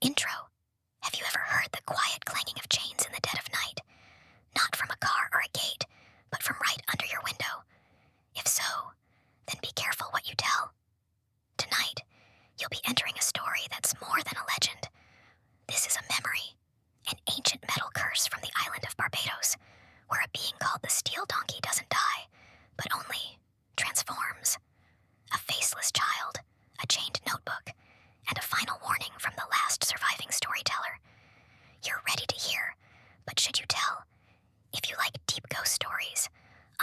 Intro. Have you ever heard the quiet clanging of chains in the dead of night? Not from a car or a gate, but from right under your window. If so, then be careful what you tell. Tonight, you'll be entering a story that's more than a legend. This is a memory, an ancient metal curse from the island of Barbados, where a being called the Steel Donkey doesn't die, but only transforms. A faceless child, a chained notebook, and a final warning from the last surviving storyteller. You're ready to hear, but should you tell? If you like deep ghost stories,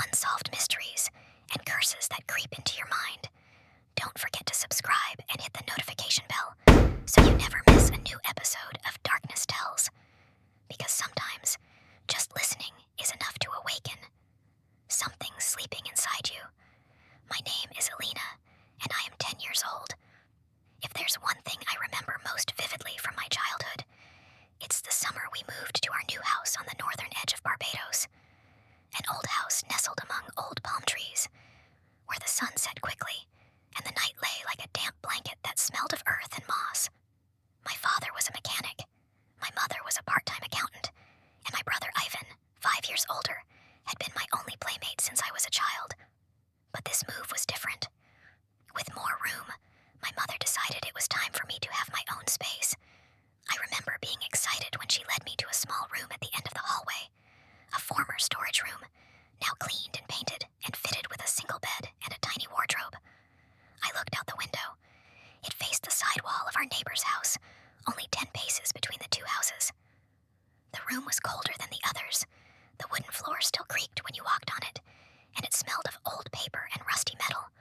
unsolved mysteries, and curses that creep into your mind, don't forget to subscribe and hit the notification bell so you never miss a new episode of Darkness Tells. Because sometimes, just listening is enough to awaken something sleeping inside you. My name is Elina, and I am 10 years old. If there's one thing I remember most vividly from my childhood, it's the summer we moved to our new house on the northern edge of Barbados. An old house nestled among old palm trees, where the sun set quickly and the night lay like a damp blanket that smelled of earth and moss. My father was a mechanic, my mother was a part-time accountant, and my brother Ivan, 5 years older, had been my only playmate since I was a child. But this move was different. With more room, my mother decided it was time for me to have my own space. I remember being excited when she led me to a small room at the end of the hallway, a former storage room, now cleaned and painted and fitted with a single bed and a tiny wardrobe. I looked out the window. It faced the side wall of our neighbor's house, only 10 paces between the two houses. The room was colder than the others. The wooden floor still creaked when you walked on it, and it smelled of old paper and rusty metal.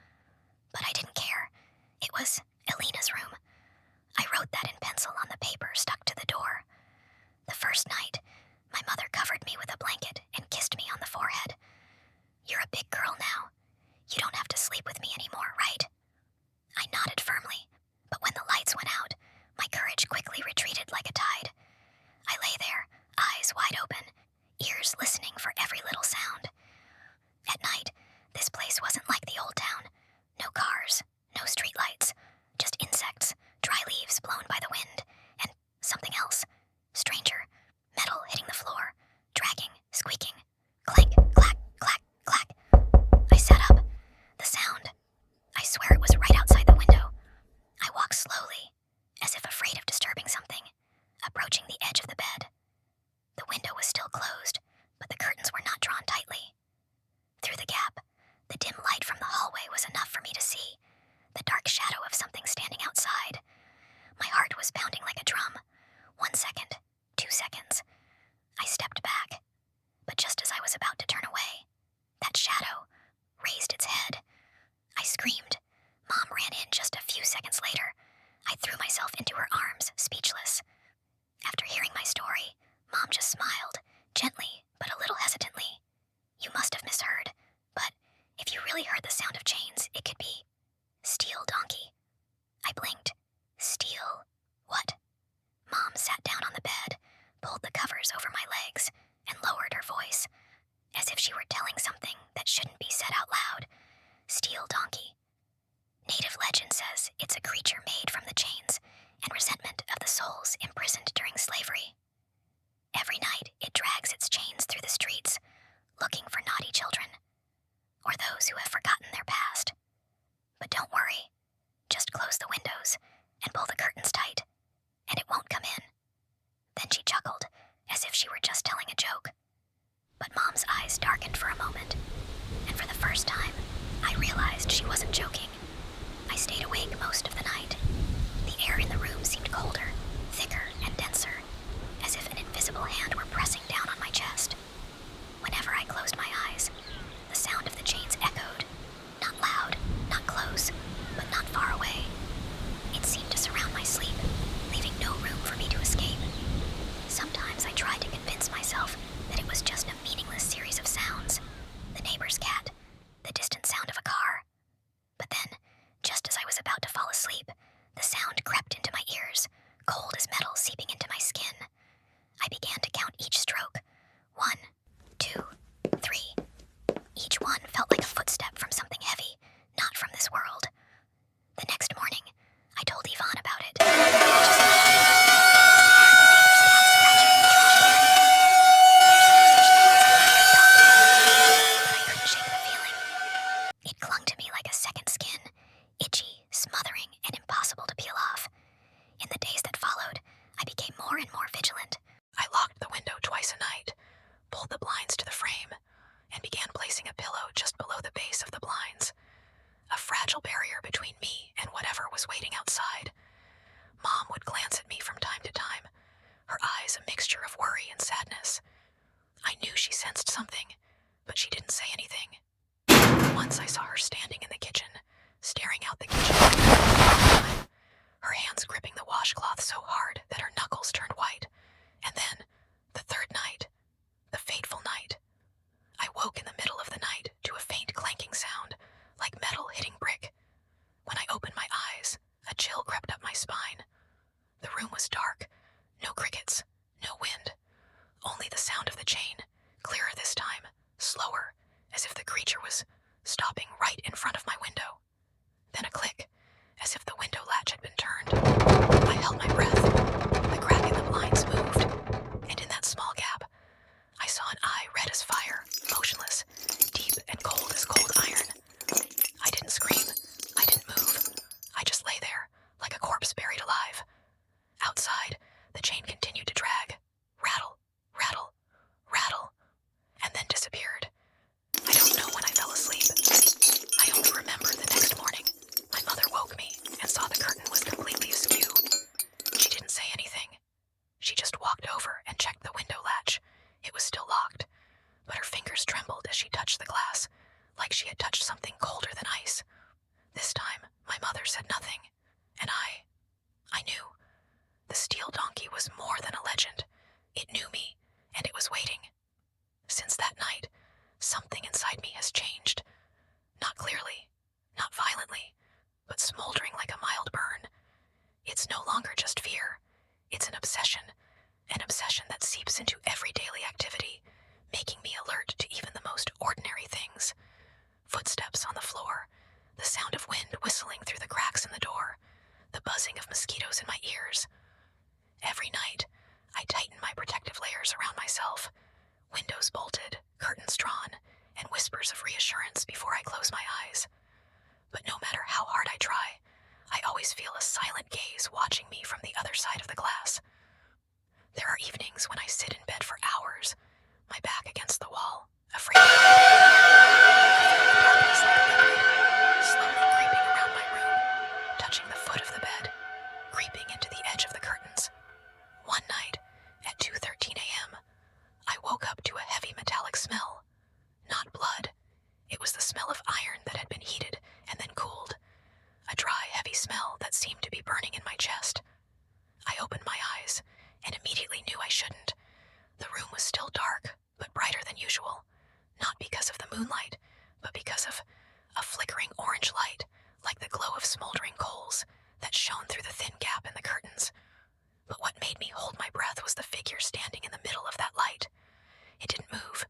But I didn't care. It was Elina's room. I wrote that in pencil on the paper stuck to the door. The first night, my mother covered me with a blanket and kissed me on the forehead. "You're a big girl now. You don't have to sleep with me anymore, right?" I nodded firmly, but when the lights went out, my courage quickly retreated like a tide. I lay there, eyes wide open, ears listening for every little sound. At night, this place wasn't like the old town. No cars, no streetlights, just insects, dry leaves blown by the wind, and something else, stranger, metal hitting the floor, dragging, squeaking, clank, clack, clack, clack. I sat up. The sound, I swear it was right outside the window. I walked slowly, as if afraid of disturbing something, approaching the edge of the bed. The window was still closed, but the curtains were not drawn tightly. Through the gap, the dim light from the hallway was enough for me to see the dark shadow of something standing outside. My heart was pounding like a drum. 1 second, 2 seconds. I stepped back, but just as I was about to turn away, that shadow raised its head. I screamed. Mom ran in just a few seconds later. I threw myself into her arms, speechless. After hearing my story, Mom just smiled, gently but a little hesitantly. "You must have misheard, but if you really heard the sound of chains, it could be Steel Donkey." I blinked. Steel what? Mom sat down on the bed, pulled the covers over my legs, and lowered her voice, as if she were telling something that shouldn't be said out loud. Steel Donkey. Native legend says it's a creature made from the chains and resentment of the souls imprisoned during slavery. Every night it drags its chains through the streets, looking for naughty children, or those who have forgotten their past. But don't worry, just close the windows and pull the curtains tight, and it won't come in. Then she chuckled, as if she were just telling a joke. But Mom's eyes darkened for a moment, and for the first time, I realized she wasn't joking. I stayed awake most of the night. The air in the room seemed colder, thicker, and denser, as if an invisible hand were pressing down on my chest. Whenever I closed my eyes, the sound of the chains echoed, not loud, not close, but not far away. It seemed to surround my sleep, leaving no room for me to escape. Sometimes I tried to convince myself that it was just a meaningless series of sounds, the neighbor's cat, the distant sound of a car. But then, just as I was about to fall asleep, the sound crept into my ears, cold as metal seeping into my skin. I began to count each stroke. 1, 2, 3. Each one felt like a footstep from something heavy, not from this world. The next morning, I told Yvonne about it. more and more vigilant. I locked the window twice a night, pulled the blinds to the frame, and began placing a pillow just below the base of the blinds, a fragile barrier between me and whatever was waiting outside. Mom would glance at me from time to time, her eyes a mixture of worry and sadness. I knew she sensed something, but she didn't say anything. Once I saw her standing in the kitchen, staring out the kitchen window, her hands gripping the washcloth so hard that her knuckles turned white. And then, the third night, the fateful night. I woke in the middle of the night to a faint clanking sound, like metal hitting brick. When I opened my eyes, a chill crept up my spine. The room was dark, no crickets, no wind, only the sound of the chain, clearer this time, slower, as if the creature was stopping right in front of my window. Then a click, as if the window latch had been turned. I held my breath. The crack in the blinds moved, and in that small gap, I saw an eye red as fire, motionless, deep and cold as cold iron. I didn't scream. I didn't move. I just lay there, like a corpse buried alive. Outside, the chain continued to drag, rattle, rattle, rattle, and then disappeared. I don't know when I fell asleep. I only remember the next morning, my mother woke me and saw the curtain was completely askew. She didn't say anything. She just walked over and checked the window latch. It was still locked, but her fingers trembled as she touched the glass, like she had touched something colder than ice. This time, my mother said nothing, and I knew. The steel donkey was more than a legend. It knew me, and it was waiting. Since that night, something inside me has changed. Not clearly, not violently, but smoldering like a mild burn. It's no longer just fear. It's an obsession that seeps into every daily activity, making me alert to even the most ordinary things. Footsteps on the floor, the sound of wind whistling through the cracks in the door, the buzzing of mosquitoes in my ears. Every night, I tighten my protective layers around myself, windows bolted, curtains drawn, and whispers of reassurance before I close my eyes. But no matter how hard I try, I always feel a silent gaze watching me from the other side of the glass. There are evenings when I sit in bed for hours, my back against the wall, afraid of the darkness like a liquid, slowly creeping around my room, touching the foot of the bed, creeping into the edge of the curtains. One night, at 2:13 a.m., I woke up to a heavy metallic smell. Not blood. It was the smell of iron that had been heated and then cooled. A dry, heavy smell that seemed to be burning in my chest. I opened my eyes and immediately knew I shouldn't. The room was still dark, but brighter than usual. Not because of the moonlight, but because of a flickering orange light, like the glow of smoldering coals, that shone through the thin gap in the curtains. But what made me hold my breath was the figure standing in the middle of that light. It didn't move.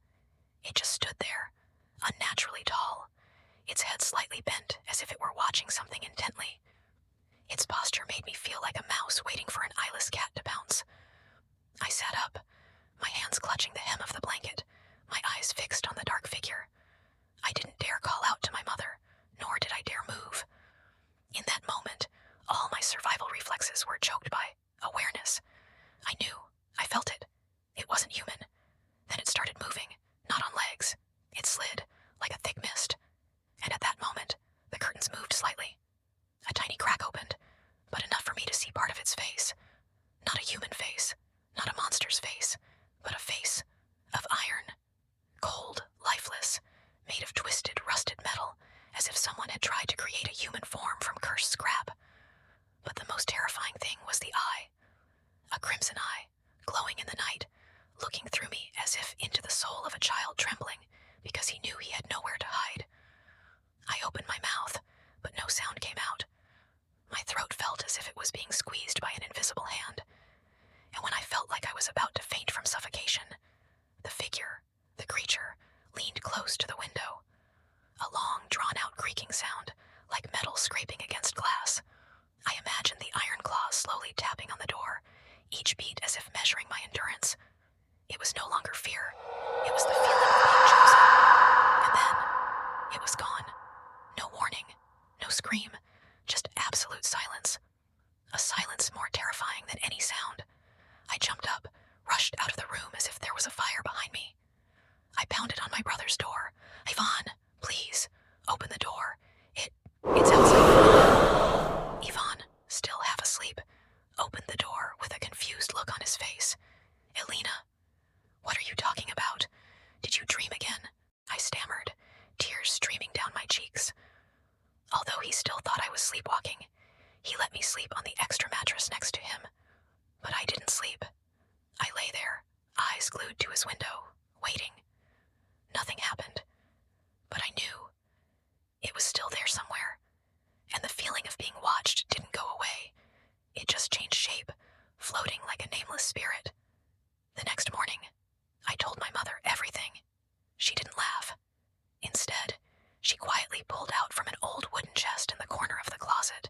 It just stood there, unnaturally tall, its head slightly bent as if it were watching something intently. Its posture made me feel like a mouse waiting for an eyeless cat to pounce. I sat up, my hands clutching the hem of the blanket, my eyes fixed on the dark figure. I didn't dare call out to my mother, nor did I dare move. In that moment, all my survival reflexes were choked by awareness. I knew. I felt it. It wasn't human. Then it started moving, not on legs. It slid, like a thick mist. And at that moment, the curtains moved slightly. A tiny crack opened, but enough for me to see part of its face. Not a human face, not a monster's face, but a face of iron. Cold, lifeless, made of twisted, rusted metal, as if someone had tried to create a human form from cursed scrap. But the most terrifying thing was the eye. A crimson eye, glowing in the night, looking through me as if into the soul of a child trembling because he knew he had nowhere to hide. I opened my mouth, but no sound came out. My throat felt as if it was being squeezed by an invisible hand. And when I felt like I was about to faint from suffocation, the figure, the creature, leaned close to the window. A long, drawn-out creaking sound, like metal scraping against glass. I imagined the iron claws slowly tapping on the door, each beat as if measuring my endurance. It was no longer fear. It was the feeling of being chosen. And then, it was gone. No warning, no scream, just absolute silence. A silence more terrifying than any sound. I sleep. I lay there, eyes glued to his window, waiting. Nothing happened, but I knew it was still there somewhere, and the feeling of being watched didn't go away. It just changed shape, floating like a nameless spirit. The next morning, I told my mother everything. She didn't laugh. Instead, she quietly pulled out from an old wooden chest in the corner of the closet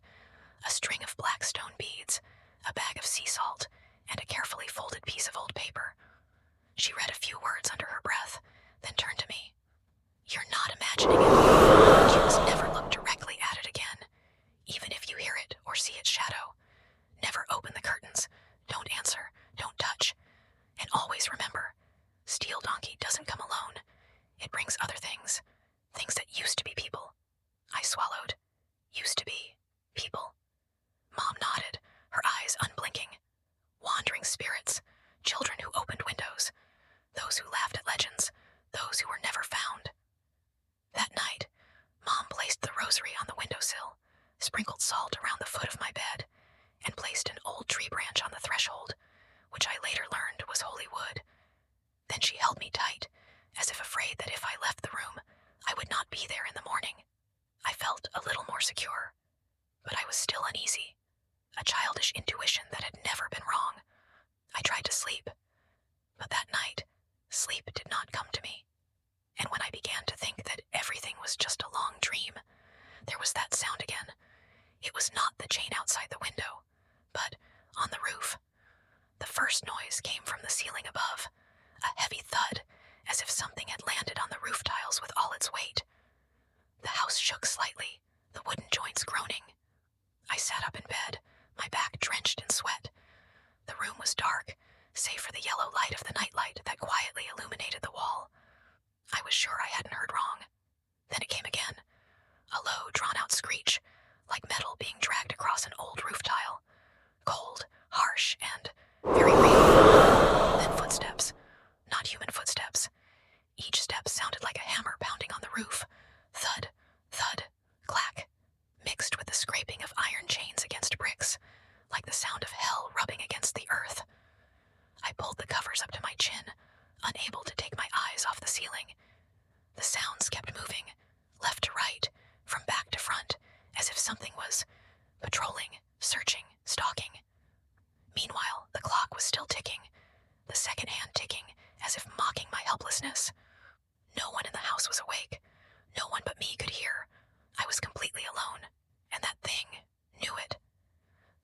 a string of black stone beads, a bag of sea salt, and a carefully folded piece of old paper. She read a few words under her breath, then turned to me. "You're not imagining it. You must never look directly at it again, even if you hear it or see its shadow. Never open the curtains. Don't answer. Don't touch. And always remember, Steel Donkey doesn't come alone. It brings other things. Things that used to be people." I swallowed. Used to be people. Mom nodded, her eyes unblinking. Wandering spirits, children who opened windows, those who laughed at legends, those who were never found. That night, Mom placed the rosary on the windowsill, sprinkled salt around the foot of my bed, and placed an old tree branch on the threshold, which I later learned was holy wood. Then she held me tight, as if afraid that if I left the room, I would not be there in the morning. I felt a little more secure, but I was still uneasy, a childish intuition that had never been wrong. I tried to sleep, but that night, sleep did not come to me. And when I began to think that everything was just a long dream, there was that sound again. It was not the chain outside the window, but on the roof. The first noise came from the ceiling above, a heavy thud, as if something had landed on the roof tiles with all its weight. The house shook slightly, the wooden joints groaning. I sat up in bed, my back drenched in sweat. The room was dark, save for the yellow light of the nightlight that quietly illuminated the wall. I was sure I hadn't heard wrong. Then it came again, a low, drawn-out screech, like metal being dragged across an old roof tile. Cold, harsh, and very real. Then footsteps. Not human footsteps. Each step sounded like a hammer pounding on the roof. Thud, thud, clack, mixed with the scraping of iron chains against bricks, like the sound of hell rubbing against the earth. I pulled the covers up to my chin, unable to take my eyes off the ceiling. The sounds kept moving, left to right, from back to front, as if something was patrolling, searching, stalking. Meanwhile, the clock was still ticking, the second hand ticking, as if mocking my helplessness. No one in the house was awake. No one but me could hear. I was completely alone, and that thing knew it.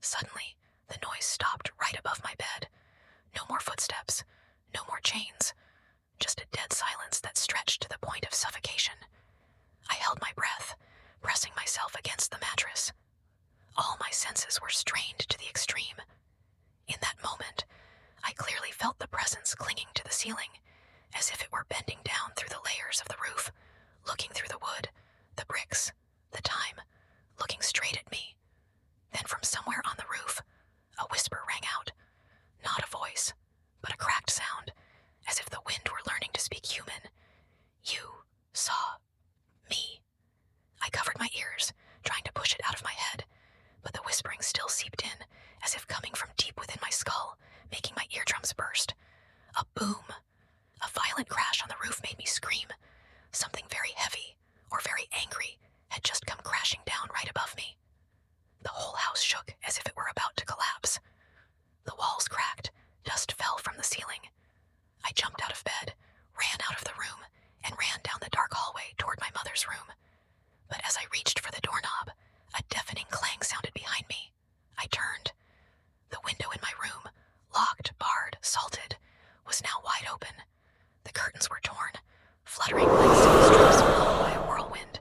Suddenly, the noise stopped right above my bed. No more footsteps, no more chains, just a dead silence that stretched to the point of suffocation. I held my breath, pressing myself against the mattress. All my senses were strained to the extreme. In that moment, I clearly felt the presence clinging to the ceiling, as if it were bending down through the layers of the roof, looking through the wood, the bricks, the time, looking straight at me. Then from somewhere on the roof, a whisper rang out. Not a voice, but a cracked sound, as if the wind were learning to speak human. "You saw me." I covered my ears, trying to push it out of my head, but the whispering still seeped in, as if coming from deep within my skull, making my eardrums burst. A boom. A violent crash on the roof made me scream. Something very heavy, or very angry, had just come crashing down right above me. The whole house shook as if it were about to collapse. The walls cracked, dust fell from the ceiling. I jumped out of bed, ran out of the room, and ran down the dark hallway toward my mother's room. But as I reached for the doorknob, a deafening clang sounded behind me. I turned. The window in my room, locked, barred, salted, was now wide open. The curtains were torn, fluttering like silk strips blown by a whirlwind.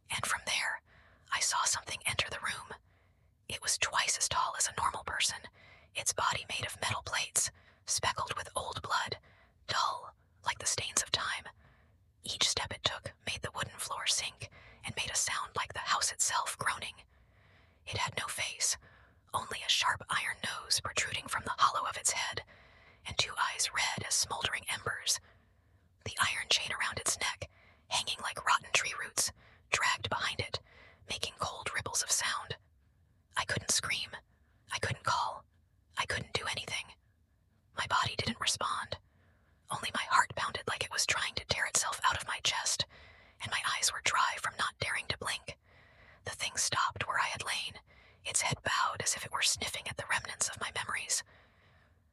And from there, I saw something enter the room. It was twice as tall as a normal person, its body made of metal plates, speckled with old blood, dull, like the stains of time. Each step it took made the wooden floor sink and made a sound like the house itself groaning. It had no face, only a sharp iron nose protruding from the hollow of its head, and two eyes red as smoldering embers. The iron chain around its neck, hanging like rotten tree roots, dragged behind it, making cold ripples of sound. I couldn't scream. I couldn't call. I couldn't do anything.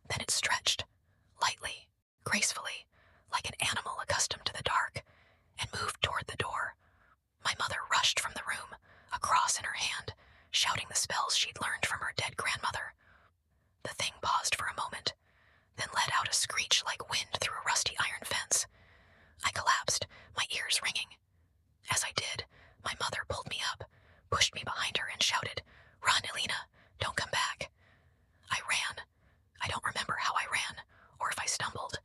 Then it stretched, lightly, gracefully, like an animal accustomed to the dark, and moved toward the door. My mother rushed from the room, a cross in her hand, shouting the spells she'd learned from her dead grandmother. The thing paused for a moment, then let out a screech like wind through a rusty iron fence. I collapsed, my ears ringing. As I did, my mother pulled me up, pushed me behind her, and shouted, "Run, Elina, don't come back." I ran. I don't remember how I ran, or if I stumbled.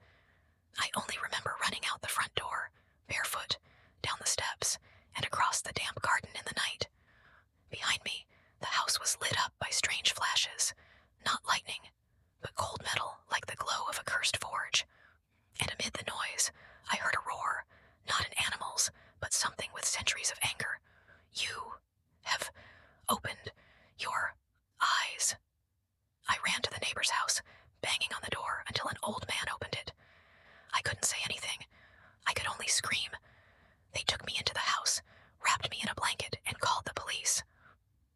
I only remember running out the front door, barefoot, down the steps, and across the damp garden in the night. Behind me, the house was lit up by strange flashes, not lightning, but cold metal like the glow of a cursed forge. And amid the noise, I heard a roar, not an animal's, but something with centuries of anger. "You have opened your eyes." I ran to the neighbor's house, banging on the door until an old man opened it. I couldn't say anything. I could only scream. They took me into the house, wrapped me in a blanket, and called the police.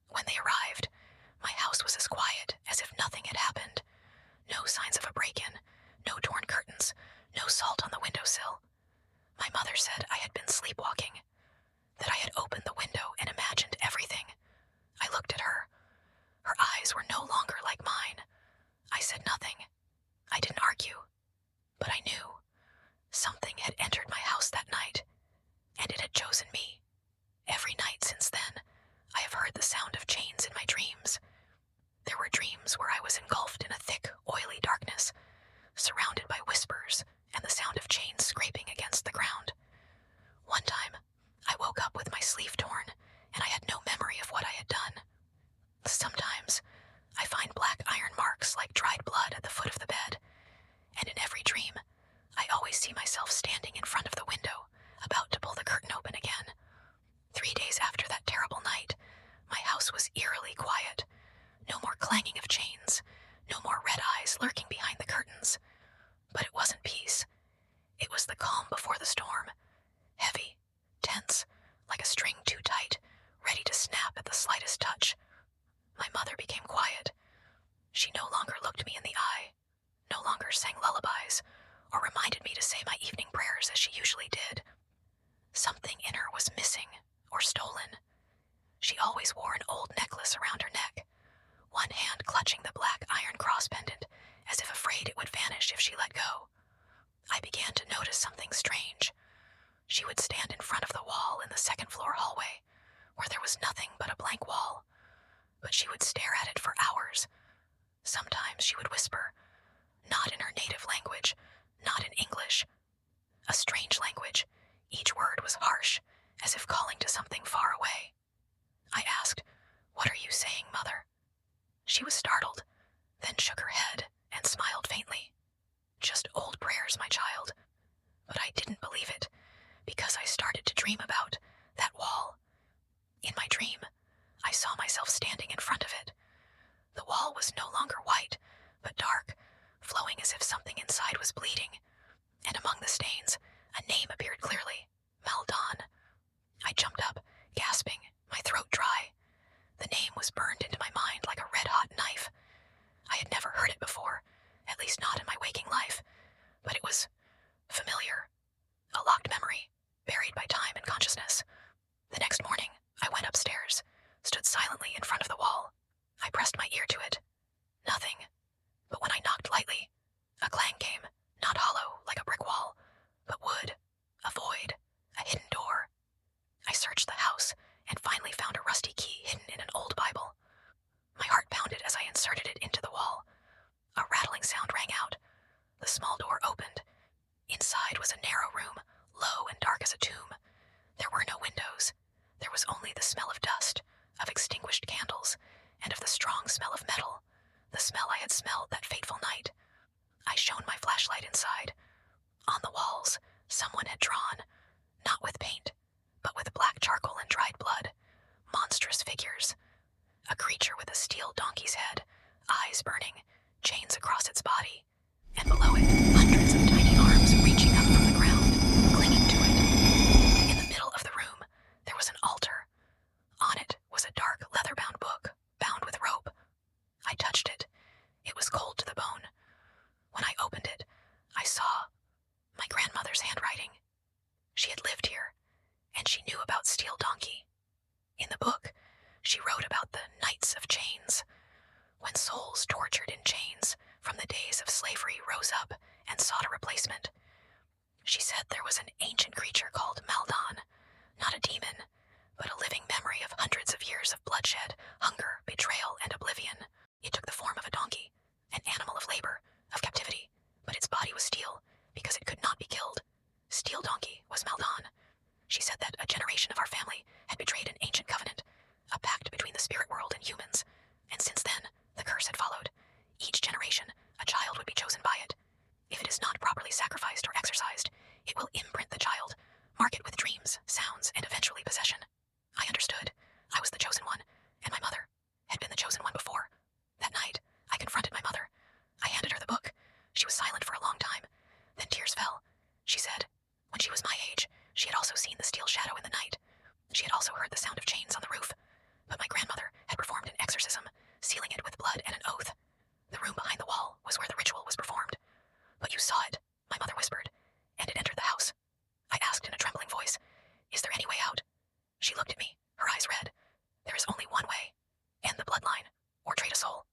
When they arrived, my house was as quiet as if nothing had happened. No signs of a break-in, no torn curtains, no salt on the windowsill. My mother said I had been sleepwalking, that I had opened the window and imagined everything. I looked at her. Her eyes were no longer like mine. I said nothing. I didn't argue. But I knew. Something had entered my house that night, and it had chosen me. Every night since then, I have heard the sound of chains in my dreams. There were dreams where I was engulfed in a thick, oily darkness, surrounded by whispers and the sound of chains scraping against the ground. One time, I woke up with my sleeve torn, and I had no memory of what I had done. Sometimes, I find black iron marks like dried blood at the foot of the bed, and in every dream, I always see myself standing in front of the window, about to pull the curtain open again. 3 days after that terrible night, my house was eerily quiet. No more clanging of chains, no more red eyes lurking behind the curtains. But it wasn't peace. It was the calm before the storm, heavy, tense, like a string too tight, ready to snap at the slightest touch. My mother became quiet. She no longer looked me in the eye, no longer sang lullabies, or reminded me to say my evening prayers as she usually did. Something in her was missing or stolen. She always wore an old necklace around her neck, one hand clutching the black iron cross pendant, as if afraid it would vanish if she let go. I began to notice something strange. She would stand in front of the wall in the second-floor hallway, where there was nothing but a blank wall, but she would stare at it for hours. Sometimes she would whisper, not in her native language, not in English. A strange language. Each word was harsh, as if calling to something far away. I asked, "What are you saying, Mother?" She was startled, then shook her head and smiled faintly. "Just old prayers, my child." But I didn't believe it, because I started to dream about that wall. In my dream, I saw myself standing in front of it. The wall was no longer white, but dark, flowing as if something inside was bleeding. And among the stains, a name appeared clearly, Maldon. I jumped up, gasping, my throat dry. The name was burned into my mind like a red-hot knife. I had never heard it before, at least not in my waking life, but it was familiar. A locked memory, buried by time and consciousness. The next morning, I went upstairs, stood silently in front of the wall. I pressed my ear to it. Nothing. But when I knocked lightly, a clang came, not hollow like a brick wall, but wood, a void, a hidden door. I searched the house and finally found a rusty key hidden in an old Bible. My heart pounded as I inserted it into the wall. A rattling sound rang out. The small door opened. Inside was a narrow room, low and dark as a tomb. There were no windows. There was only the smell of dust, of extinguished candles, and of the strong smell of metal, the smell I had smelled that fateful night. I shone my flashlight inside. On the walls, someone had drawn, not with paint, but with black charcoal and dried blood, monstrous figures. A creature with a steel donkey's head, eyes burning, chains across its body, and below it, hundreds of tiny arms reaching up from the ground, clinging to it. In the middle of the room, there was an altar. On it was a dark leather-bound book, bound with rope. I touched it. It was cold to the bone. that there was an ancient creature called Maldon, not a demon, but a living memory of hundreds of years of bloodshed, hunger, betrayal, and oblivion. It took the form of a donkey, an animal of labor, of captivity, but its body was steel, because it could not be killed. Steel Donkey was Maldon. She said that a generation of our family had betrayed an ancient covenant, a pact between the spirit world and humans, and since then, the curse had followed. Each generation, a child would be chosen by it. If it is not properly sacrificed or exorcised, it will imprint the child, mark it with dreams, sounds, and eventually possession. I understood. I was the chosen one, and my mother had been the chosen one before. That night, I confronted my mother. I handed her the book. She was silent for a long time. Then tears fell. She said, when she was my age, she had also seen the steel shadow in the night. She had also heard the sound of chains on the roof. But my grandmother had performed an exorcism, sealing it with blood and an oath. The room behind the wall was where the ritual was performed. But you saw it, my mother whispered, and it entered the house. I asked in a trembling voice, is there any way out? She looked at me, her eyes red. There is only one way. End the bloodline, or trade a soul.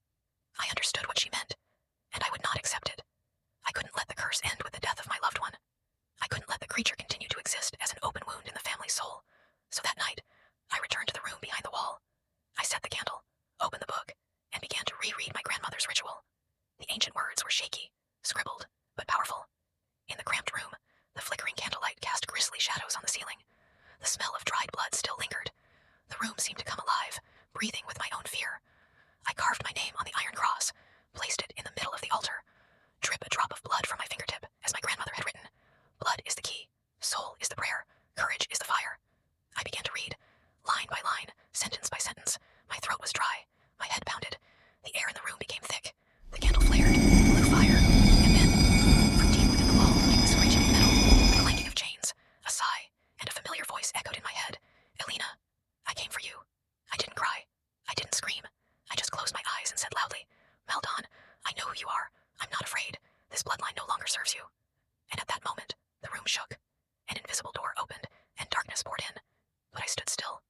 I understood what she meant, and I would not accept it. I couldn't let the curse end with the death of my loved one. I couldn't let the creature continue to exist as an open wound in the family's soul. So that night, I returned to the room behind the wall. I set the candle, opened the book, and began to reread my grandmother's ritual. The ancient words were shaky, scribbled, but powerful. In the cramped room, the flickering candlelight cast grisly shadows on the ceiling. The smell of dried blood still lingered. The room seemed to come alive, breathing with my own fear. I carved my name on the iron cross, placed it in the middle of the altar. Drip a drop of blood from my fingertip, as my grandmother had written. Blood is the key. Soul is the prayer. Courage is the fire. I began to read, line by line, sentence by sentence. My throat was dry. My head pounded. The air in the room became thick. The candle flared, blew fire, and then, from deep within the wall came the screeching of metal, the clanking of chains, a sigh, and a familiar voice echoed in my head. Elina, I came for you. I didn't cry. I didn't scream. I just closed my eyes and said loudly, Maldon, I know who you are. I'm not afraid. This bloodline no longer serves you. And at that moment, the room shook. An invisible door opened, and darkness poured in. But I stood still.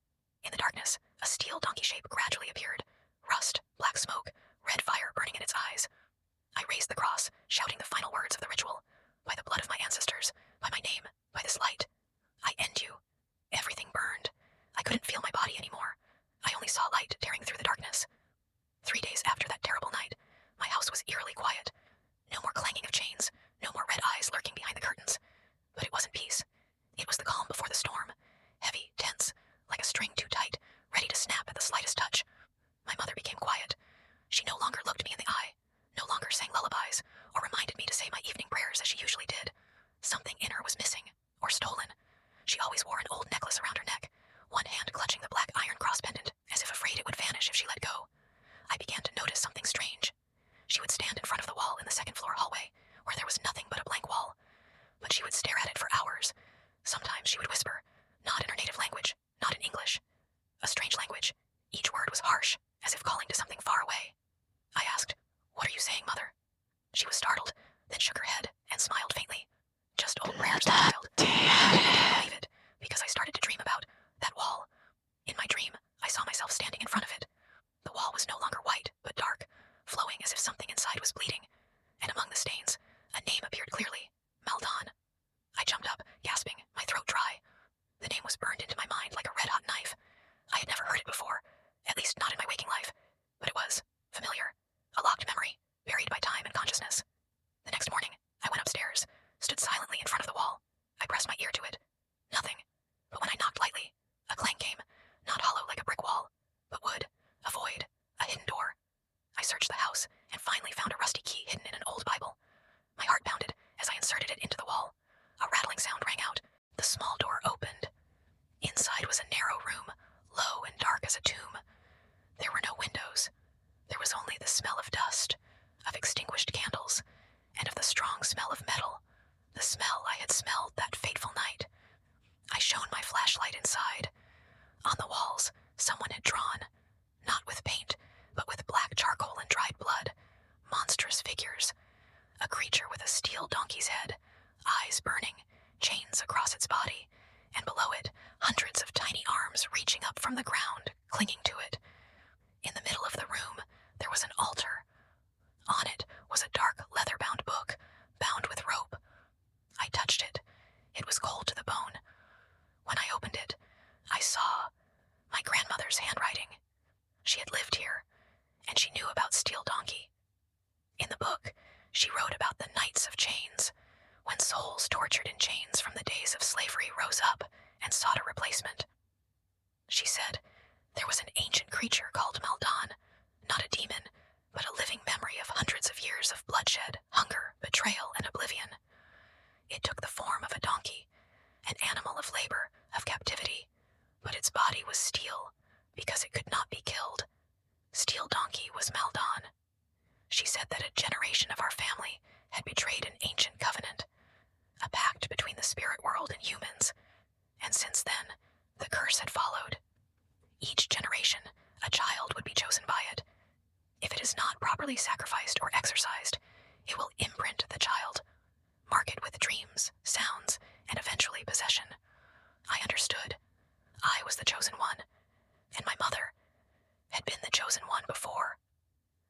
In the darkness, a steel donkey shape gradually appeared. Rust, black smoke, red fire burning in its eyes. I raised the cross, shouting the final words of the ritual. By the blood of my ancestors, by my name, by this light. I end you. Everything burned. I couldn't feel my body anymore. I only saw light tearing through the darkness. 3 days after that terrible night, my house was eerily quiet. No more clanging of chains, no more red eyes lurking behind the curtains. But it wasn't peace. It was the calm before the storm. Heavy, tense, like a string too tight, ready to snap at the slightest touch. My mother became quiet. She no longer looked me in the eye, no longer sang lullabies, or reminded me to say my evening prayers as she usually did. Something in her was missing, or stolen. She always wore an old necklace around her neck, one hand clutching the black iron cross pendant, as if afraid it would vanish if she let go. I began to notice something strange. She would stand in front of the wall in the second-floor hallway, where there was nothing but a blank wall. But she would stare at it for hours. Sometimes she would whisper, not in her native language, not in English. A strange language. Each word was harsh, as if calling to something far away. I asked, what are you saying, Mother? She was startled, then shook her head and smiled faintly. Just old prayers, child. I didn't believe it, because I started to dream about that wall. In my dream, I saw myself standing in front of it. The wall was no longer white, but dark, flowing as if something inside was bleeding. And among the stains, a name appeared clearly, Maldon. I jumped up, gasping, my throat dry. The name was burned into my mind like a red-hot knife. I had never heard it before, at least not in my waking life, but it was familiar, a locked memory, buried by time and consciousness. The next morning, I went upstairs, stood silently in front of the wall. I pressed my ear to it. Nothing. But when I knocked lightly, a clang came, not hollow like a brick wall, but wood, a void, a hidden door. I searched the house and finally found a rusty key hidden in an old Bible. My heart pounded as I inserted it into the wall. A rattling sound rang out. The small door opened. Inside was a narrow room, low and dark as a tomb. There were no windows. There was only the smell of dust, of extinguished candles, and of the strong smell of metal, the smell I had smelled that fateful night. I shone my flashlight inside. On the walls, someone had drawn, not with paint, but with black charcoal and dried blood, monstrous figures. A creature with a steel donkey's head, eyes burning, chains across its body, and below it, hundreds of tiny arms reaching up from the ground, clinging to it. In the middle of the room, there was an altar. On it was a dark leather-bound book, bound with rope. I touched it. It steel donkey was Maldon. She said that a generation of our family had betrayed an ancient covenant, a pact between the spirit world and humans, and since then, the curse had followed. Each generation, a child would be chosen by it. If it is not properly sacrificed or exorcised, it will imprint the child, mark it with dreams, sounds, and eventually possession. I understood. I was the chosen one, and my mother had been the chosen one before.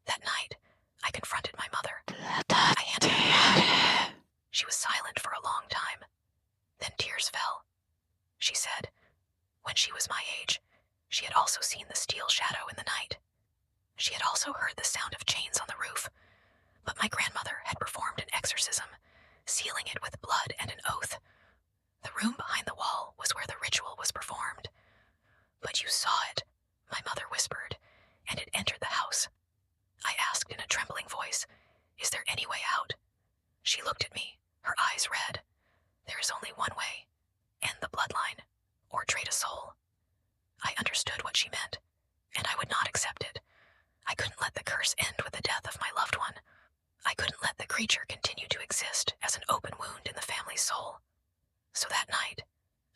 That night, I confronted my mother. I handed her the book. She was silent for a long time. Then tears fell. She said, when she was my age, she had also seen the steel shadow in the night. She had also heard the sound of chains on the roof, but my grandmother had performed an exorcism, sealing it with blood and an oath. The room behind the wall was where the ritual was performed. But you saw it, my mother whispered, and it entered the house. I asked in a trembling voice, is there any way out? She looked at me, her eyes red. There is only one way. End the bloodline, or trade a soul. I understood what she meant, and I would not accept it. I couldn't let the curse end with the death of my loved one. I couldn't let the creature continue to exist as an open wound in the family's soul. So that night,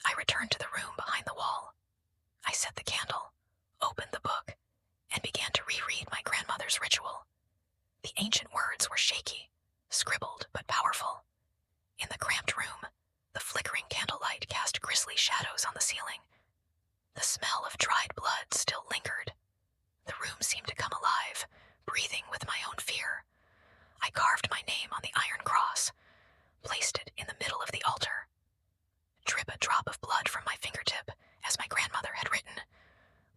I returned to the room behind the wall. I set the candle, opened the book, and began to reread my grandmother's ritual. The ancient words were shaky, scribbled but powerful. In the cramped room, the flickering candlelight cast grisly shadows on the ceiling. The smell of dried blood still lingered. The room seemed to come alive, breathing with my own fear. I carved my name on the iron cross, placed it in the middle of the altar. Drip a drop of blood from my fingertip, as my grandmother had written.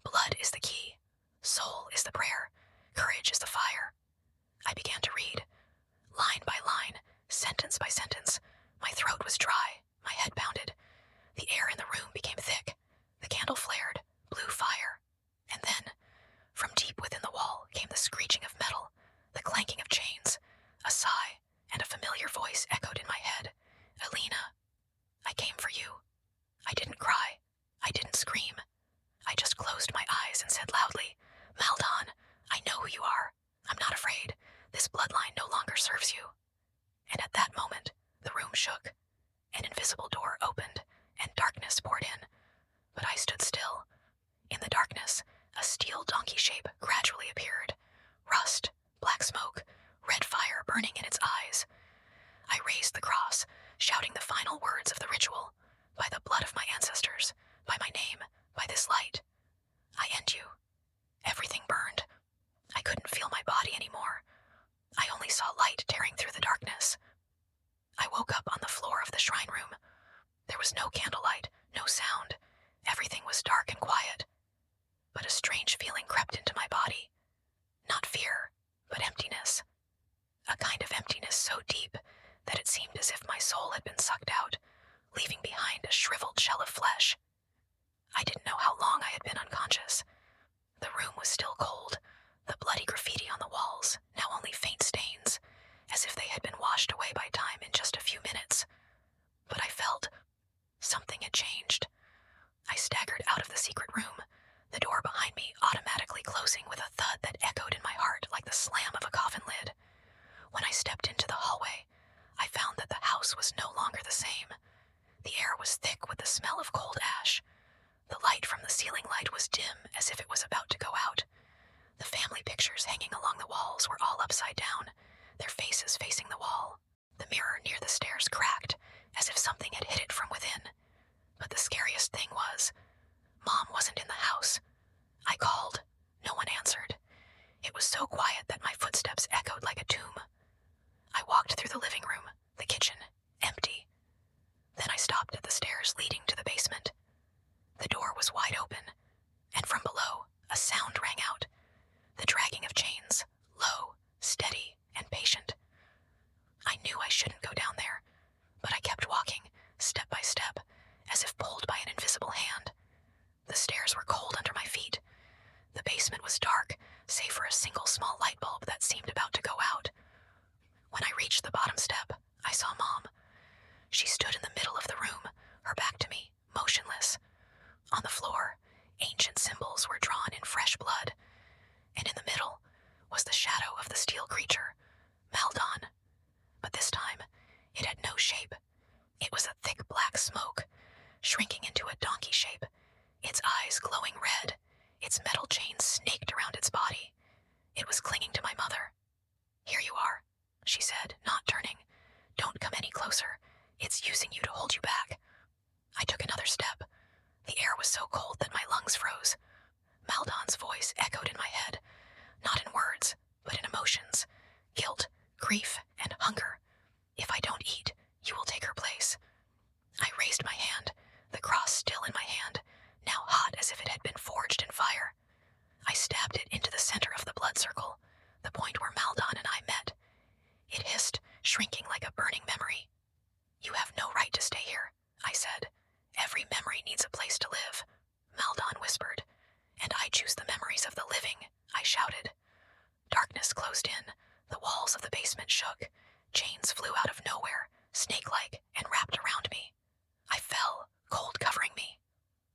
Blood is the key. Soul is the prayer. Courage is the fire. I began to read. Line by line, sentence by sentence. My throat was dry, my head pounded. The air in the room became thick. The candle flared, blue fire. And then, from deep within the wall came the screeching of metal, the clanking of chains, a sigh, and a familiar voice echoed in my head. Elina, I came for you. I didn't cry. I didn't scream. I just closed my eyes and said loudly, Maldon, I know who you are. I'm not afraid. This bloodline no longer serves you. And at that moment, the room shook. An invisible door opened, and darkness poured in. But I stood still. In the darkness, a steel donkey shape gradually appeared. Rust, black smoke, red fire burning in its eyes. I raised the cross, shouting the final words of the ritual. By the blood of my ancestors, by my name, by this light. I end you. Everything burned. I couldn't feel my body anymore. I only saw light tearing through the darkness. I woke up on the floor of the shrine room. There was no candlelight, no sound. Everything was dark and quiet. But a strange feeling crept into my body. Not fear, but emptiness. A kind of emptiness so deep that it seemed as if my soul had been sucked out, leaving behind a shriveled shell of flesh. I didn't know how long I had been unconscious. The room was still cold, the bloody graffiti on the walls, now only faint stains, as if they had been washed away by time in just a few minutes. But I felt something had changed. I staggered out of the secret room, the door behind me automatically closing with a thud that echoed in my heart like the slam of a coffin lid. When I stepped into the hallway, I found that the house was no longer the same. The air was thick with the smell of cold ash. The light from the ceiling light was dim, as if it was about to go out. The family pictures hanging along the walls were all upside down, their faces facing the wall. The mirror near the stairs cracked, as if something had hit it from within. But the scariest thing was, Mom wasn't in the house. I called. No one answered. It was so quiet that my footsteps echoed like a tomb. I walked It had no shape. It was a thick black smoke, shrinking into a donkey shape, its eyes glowing red, its metal chains snaked around its body. It was clinging to my mother. "Here you are," she said, not turning. "Don't come any closer. It's using you to hold you back." I took another step. The air was so cold that my lungs froze. Maldon's voice echoed in my head, not in words, but in emotions, guilt, grief, and hunger. "If I don't eat, you will take her place." I raised my hand, the cross still in my hand, now hot as if it had been forged in fire. I stabbed it into the center of the blood circle, the point where Maldon and I met. It hissed, shrinking like a burning memory. "You have no right to stay here," I said. "Every memory needs a place to live," Maldon whispered. "And I choose the memories of the living," I shouted. Darkness closed in. The walls of the basement shook. Chains flew out of nowhere, snake-like, and wrapped around me. I fell, cold covering me.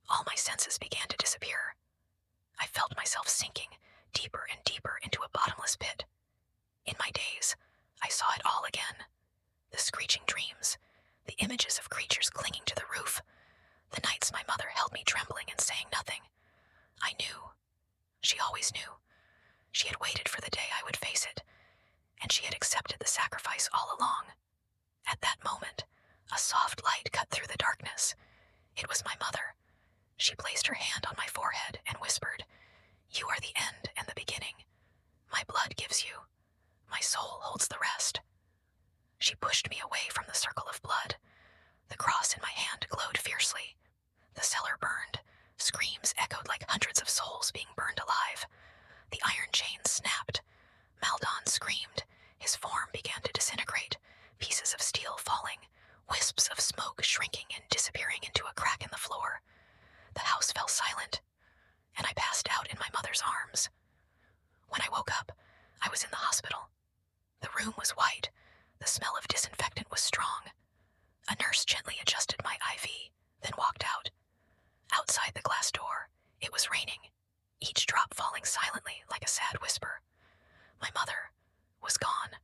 All my senses began to disappear. I felt myself sinking deeper and deeper into a bottomless pit. In my daze, I saw it all again. The screeching dreams, the images of creatures clinging to the roof, the nights my mother held me trembling and saying nothing. I knew. She always knew. She had waited for the day I would face it, and she had accepted the sacrifice all along. At that moment, a soft light cut through the darkness. It was my mother. She placed her hand on my forehead and whispered, "You are the end and the beginning. My blood gives you. My soul holds the rest." She pushed me away from the circle of blood. The cross in my hand glowed fiercely. The cellar burned. Screams echoed like hundreds of souls being burned alive. The iron chains snapped. Maldon screamed. His form began to disintegrate, pieces of steel falling, wisps of smoke shrinking and disappearing into a crack in the floor. The house fell silent, and I passed out in my mother's arms. When I woke up, I was in the hospital. The room was white. The smell of disinfectant was strong. A nurse gently adjusted my IV, then walked out. Outside the glass door, it was raining, each drop falling silently like a sad whisper. My mother was gone.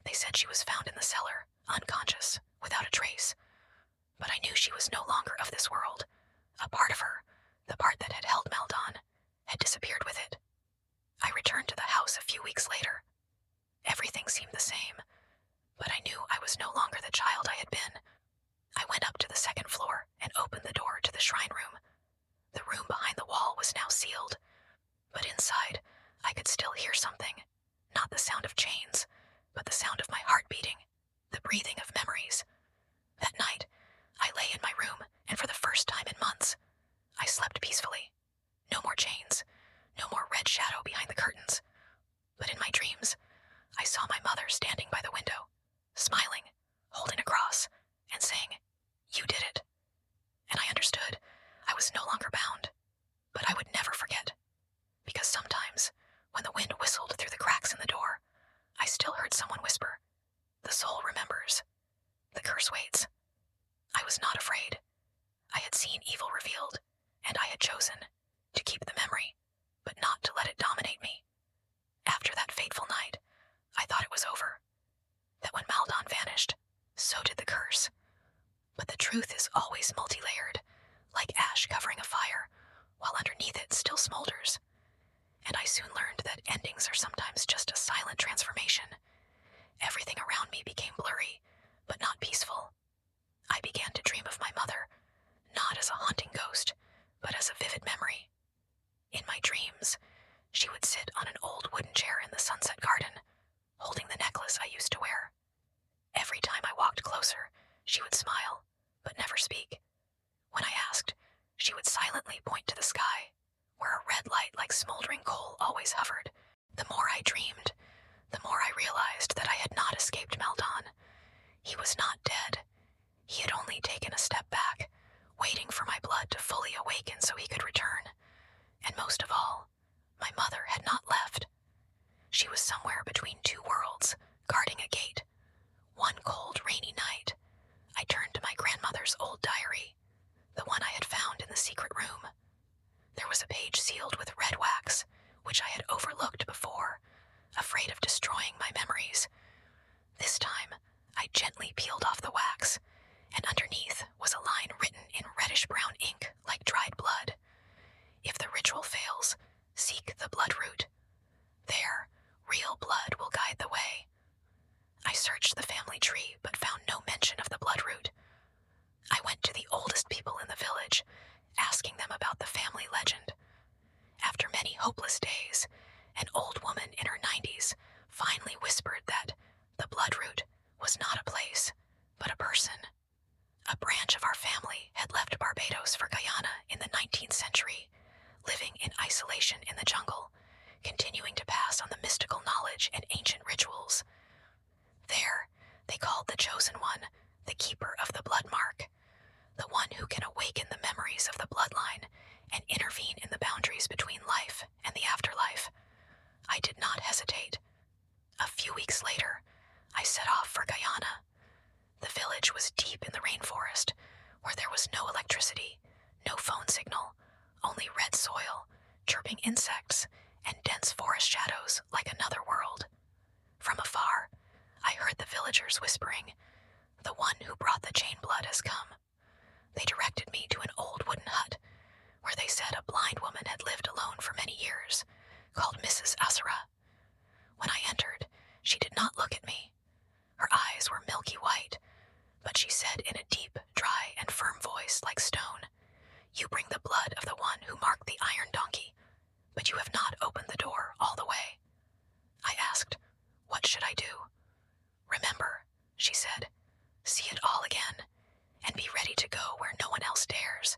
They said she was found in the cellar, unconscious, without a trace. But I knew she was no longer of this world. A part of her, the part that had held Maldon, had disappeared with it. I returned to the house a few weeks later. Everything seemed the same, but I knew I was no longer the child I had been. I went up to the second floor and opened the door to the shrine room. The room behind the wall was now sealed, but inside I could still hear something, not the sound of chains, but the sound of my heart beating, the breathing of memories. That night, I lay in my room, and for the first time in months, I slept peacefully. No more chains, no more red shadow behind the curtains. But in my dreams, I saw my mother standing by the window, smiling, holding a cross, and saying, "You did it." And I understood I was no longer bound, but I would never forget. Because sometimes, when the wind whistled through the cracks in the door, I still heard someone whisper, "The soul remembers. The curse waits." I was not afraid. I had seen evil revealed, and I had chosen to keep the memory, but not to let it dominate me. After that fateful night, I thought it was over. That when Maldon vanished, so did the curse. But the truth is always multi-layered, like ash covering a fire, while underneath it still smolders. And I soon learned that endings are sometimes just a silent transformation. Everything around me became blurry, but not peaceful. I began to dream of my mother, not as a haunting ghost, but as a vivid memory. In my dreams, she would sit on an old wooden chair in the sunset garden, holding the necklace I used to wear. Every time I walked closer, she would smile, but never speak. When I asked, she would silently point to the sky, where a red light like smoldering coal always hovered. The more I dreamed, the more I realized that I had not escaped Maldon. He was not dead. He had only taken a step back, waiting for my blood to fully awaken so he could return. And most of all, my mother had not left. She was somewhere between two worlds, guarding a gate. One cold, rainy night, I turned to my grandmother's old diary, the one I had found in the secret room. There was a page sealed with red wax, which I had overlooked before, afraid of destroying my memories. This time, searched the family tree but found no mention of the bloodroot. I went to the oldest people in the village, asking them about the family legend. After many hopeless days, an old woman in her 90s finally whispered that the bloodroot was not a place, but a person. A branch of our family had left Barbados for Guyana in the 19th century, living in isolation in the jungle, continuing to pass on the mystical knowledge and ancient rituals. There, they called the chosen one the keeper of the blood mark, the one who can awaken the memories of the bloodline and intervene in the boundaries between life and the afterlife. I did not hesitate. A few weeks later, I set off for Guyana. The village was deep in the rainforest, where there was no electricity, no phone signal, only red soil, chirping insects, and dense forest shadows like another world. From afar, I heard the villagers whispering, "The one who brought the chain blood has come." They directed me to an old wooden hut, where they said a blind woman had lived alone for many years, called Mrs. Asura. When I entered, she did not look at me. Her eyes were milky white, but she said in a deep, dry, and firm voice like stone, "You bring the blood of the one who marked the iron donkey, but you have not opened the door all the way." I asked, "What should I do?" "Remember," she said, "see it all again, and be ready to go where no one else dares.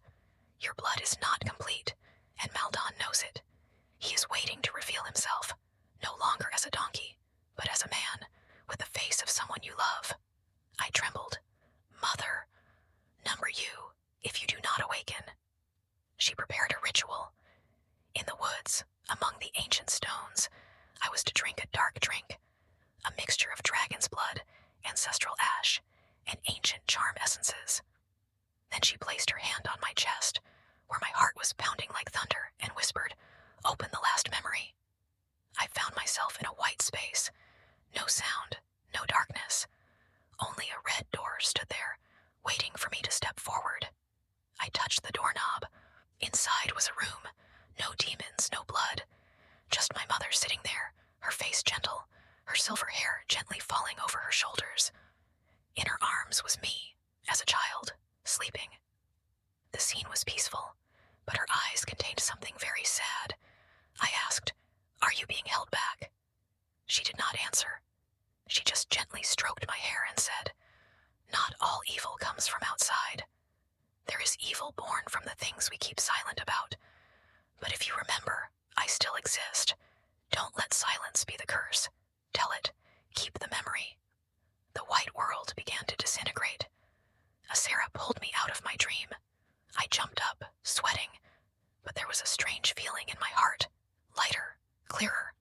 Your blood is not complete, and Maldon knows it. He is waiting to reveal himself, no longer as a donkey, but as a man, with the face of someone you love." I trembled. "Mother, number you, if you do not awaken." She prepared a ritual. In the woods, among the ancient stones, I was to drink a dark drink, a mixture of dragon's blood, ancestral ash, and ancient charm essences. Then she placed her hand on my chest, where my heart was pounding like thunder, and whispered, "Open the last memory." I found myself in a white space. No sound, no darkness. Only a red door stood there, waiting for me to step forward. I touched the doorknob. Inside was a room. No demons, no blood. Just my mother sitting there, her face gentle, her silver hair gently falling over her shoulders. In her arms was me, as a child, sleeping. The scene was peaceful, but her eyes contained something very sad. I asked, "Are you being held back?" She did not answer. She just gently stroked my hair and said, "Not all evil comes from outside. There is evil born from the things we keep silent about. But if you remember, I still exist. Don't let silence be the curse. Tell it. Keep the memory." The white world began to disintegrate. Asera pulled me out of my dream. I jumped up, sweating, but there was a strange feeling in my heart, lighter, clearer.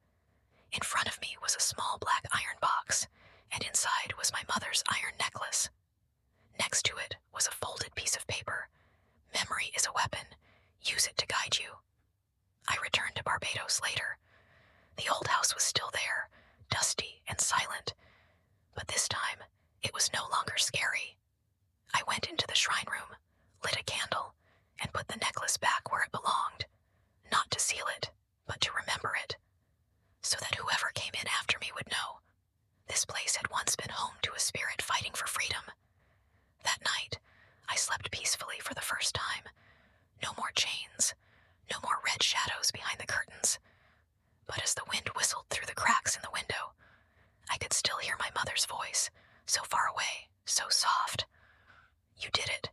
In front of me was a small black iron box, and inside was my mother's iron necklace. Next to it was a folded piece of paper. "Memory is a weapon. Use it to guide you." I returned to Barbados later. The old house was still there, dusty and silent, but this time it was no longer scary. I went into the shrine room, lit a candle, and put the necklace back where it belonged, not to seal it, but to remember it, so that whoever came in after me would know. This place had once been home to a spirit fighting for freedom. That night, I slept peacefully for the first time. No more chains, no more red shadows behind the curtains. But as the wind whistled through the cracks in the window, I could still hear my mother's voice, so far away, so soft. "You did it,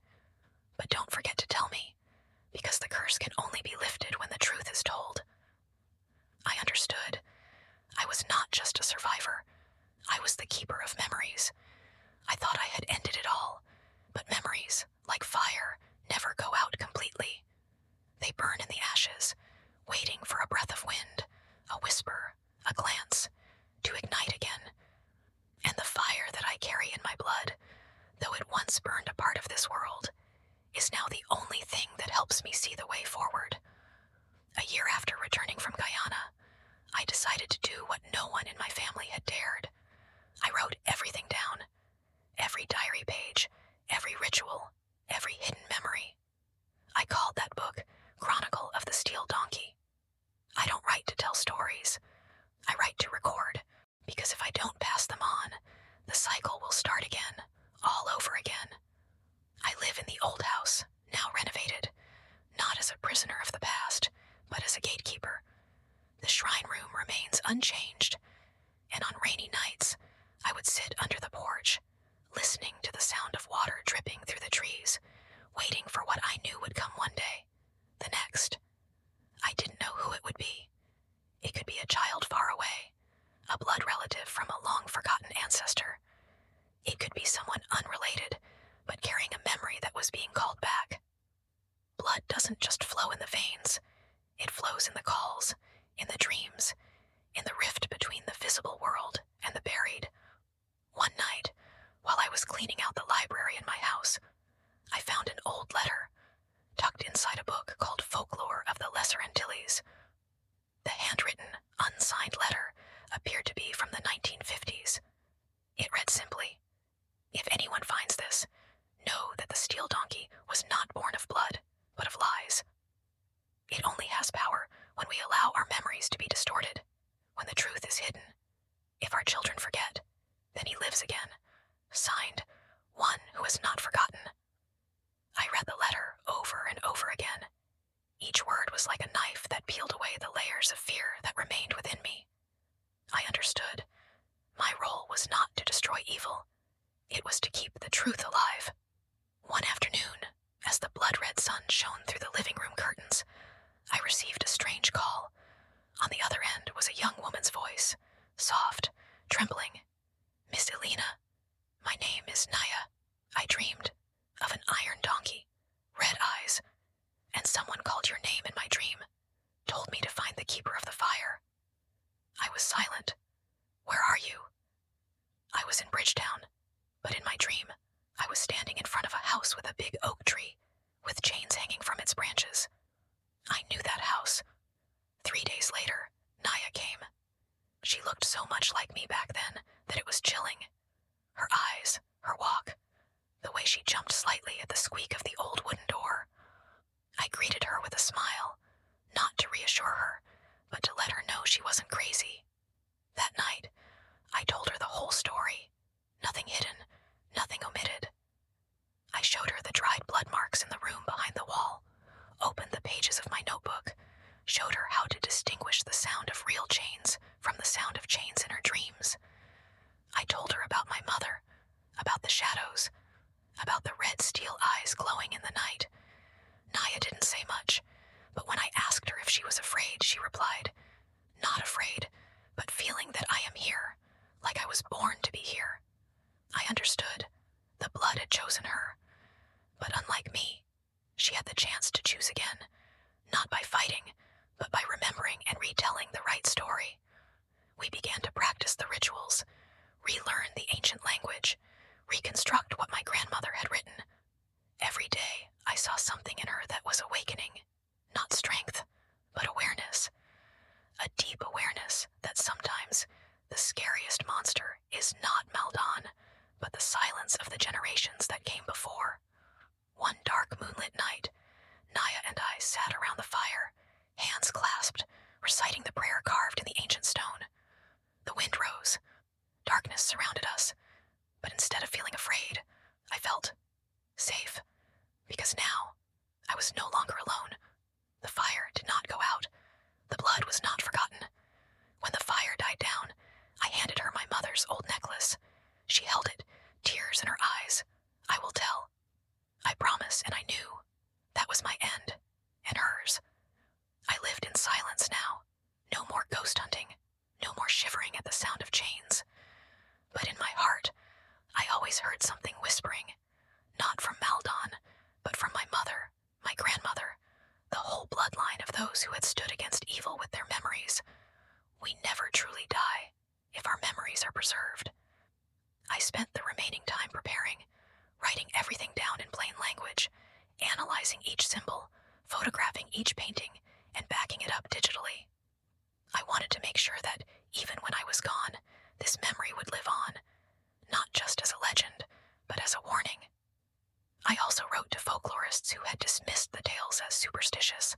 but don't forget to tell me, because the curse can only be lifted when the truth is told." I understood. I was not just a survivor. I was the keeper of memories. I thought I had ended it all, but memories, like fire, never go out completely. They burn in the ashes, waiting for a breath of wind, a whisper, a glance, to ignite again. And the fire that I carry in my blood, though it once burned a part of this world, is now the only thing that helps me see the way forward. A year after returning from Guyana, I decided to do what no one in my family had dared. I wrote everything down, start again, all over again. I live in the old house, now renovated, not as a prisoner of the past, but as a gatekeeper. The shrine room remains unchanged, and on rainy nights, I would sit under the porch, listening to the sound of water dripping through the trees, waiting for what I knew would come one day, the next. I didn't know who it would be. It could be a child far away, a blood relative from a long-forgotten ancestor. It could be someone unrelated, but carrying a memory that was being called back. Blood doesn't just flow in the veins. It flows in the calls, in the dreams, in the rift between the visible world and the buried. One night, while I was cleaning out the library in my house, I found an old letter, tucked inside a book called Folklore of the Lesser Antilles. The handwritten, unsigned letter appeared to be from the 1950s. It read simply, "If anyone finds this, know that the steel donkey was not born of blood, but of lies. It only has power when we allow our memories to be distorted, when the truth is hidden. If our children forget, then he lives again. Signed, one who has not forgotten." I read the letter over and over again. Each word was like a knife that peeled away the layers of fear that remained within me. I understood. My role was not to destroy evil. It was to keep the truth alive. One afternoon, as the blood-red sun shone through the living room curtains, I received a strange call. On the other end was a young woman's voice, soft, trembling. "Miss Elina, my name is Naya. I dreamed of an iron donkey, red eyes, and someone called your name in my dream, told me to find the keeper of the fire." I was silent. "Where are you?" "I was in Bridgetown, but in my dream, I was standing in front of a house with a big oak tree, with chains hanging from its branches." I knew that house. 3 days later, Naya came. She looked so much like me back then that it was chilling. Her eyes, her walk, the way she jumped slightly at the squeak of the old wooden door. I greeted her with a smile, not to reassure her, but to let her know she wasn't crazy. That night, I told her the whole story, nothing hidden, nothing omitted. I showed her the dried blood marks in the room behind the wall, opened the pages of my notebook, showed her how to distinguish the sound of real chains from the sound of chains in her dreams. I told her about my mother, about the shadows, about the red steel eyes glowing in the night. Naya didn't say much, but when I asked her if she was afraid, she replied, "Not afraid, but feeling that I am here, like I was born to be here." I understood. The blood had chosen her. But unlike me, she had the chance to choose again, not by fighting, but by remembering and retelling the right story. We began to practice the rituals, relearn the ancient language, reconstruct what my grandmother had written. Every day, I saw something in her that was awakening, not strength, but awareness. A deep awareness that sometimes the scariest monster is not Maldon, but the silence of the generations that came before. One dark moonlit night, Naya and I sat around the fire, hands clasped, reciting the prayer carved in the ancient stone. The wind rose. Darkness surrounded us, but instead of feeling afraid, I felt safe, because now I was no longer alone. The fire did not go out. The blood was not forgotten. When the fire died down, I handed her my mother's old necklace. She held it, tears in her eyes. "I will tell. I promise," and I knew that was my end, and hers. I lived in silence now. No more ghost hunting, no more shivering at the sound of chains. But in my heart, I always heard something whispering, not from Maldon, but from my mother, my grandmother, the whole bloodline of those who had stood against evil with their memories. We never truly die if our memories are preserved. I spent the remaining time preparing, writing everything down in plain language, analyzing each symbol, photographing each painting, and backing it up digitally. I wanted to make sure that, even when I was gone, this memory would live on, not just as a legend, but as a warning. I also wrote to folklorists who had dismissed the tales as superstitious.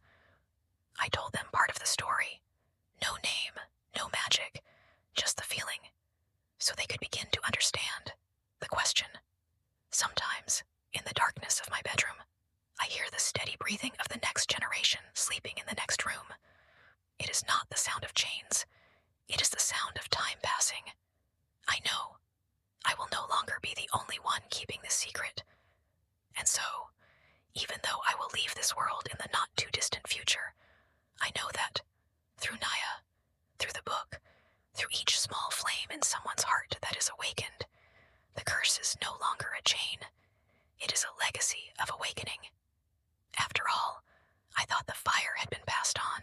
I told them part of the story, no name, no magic, just the feeling, so they could begin to understand the is no longer a chain. It is a legacy of awakening. After all, I thought the fire had been passed on,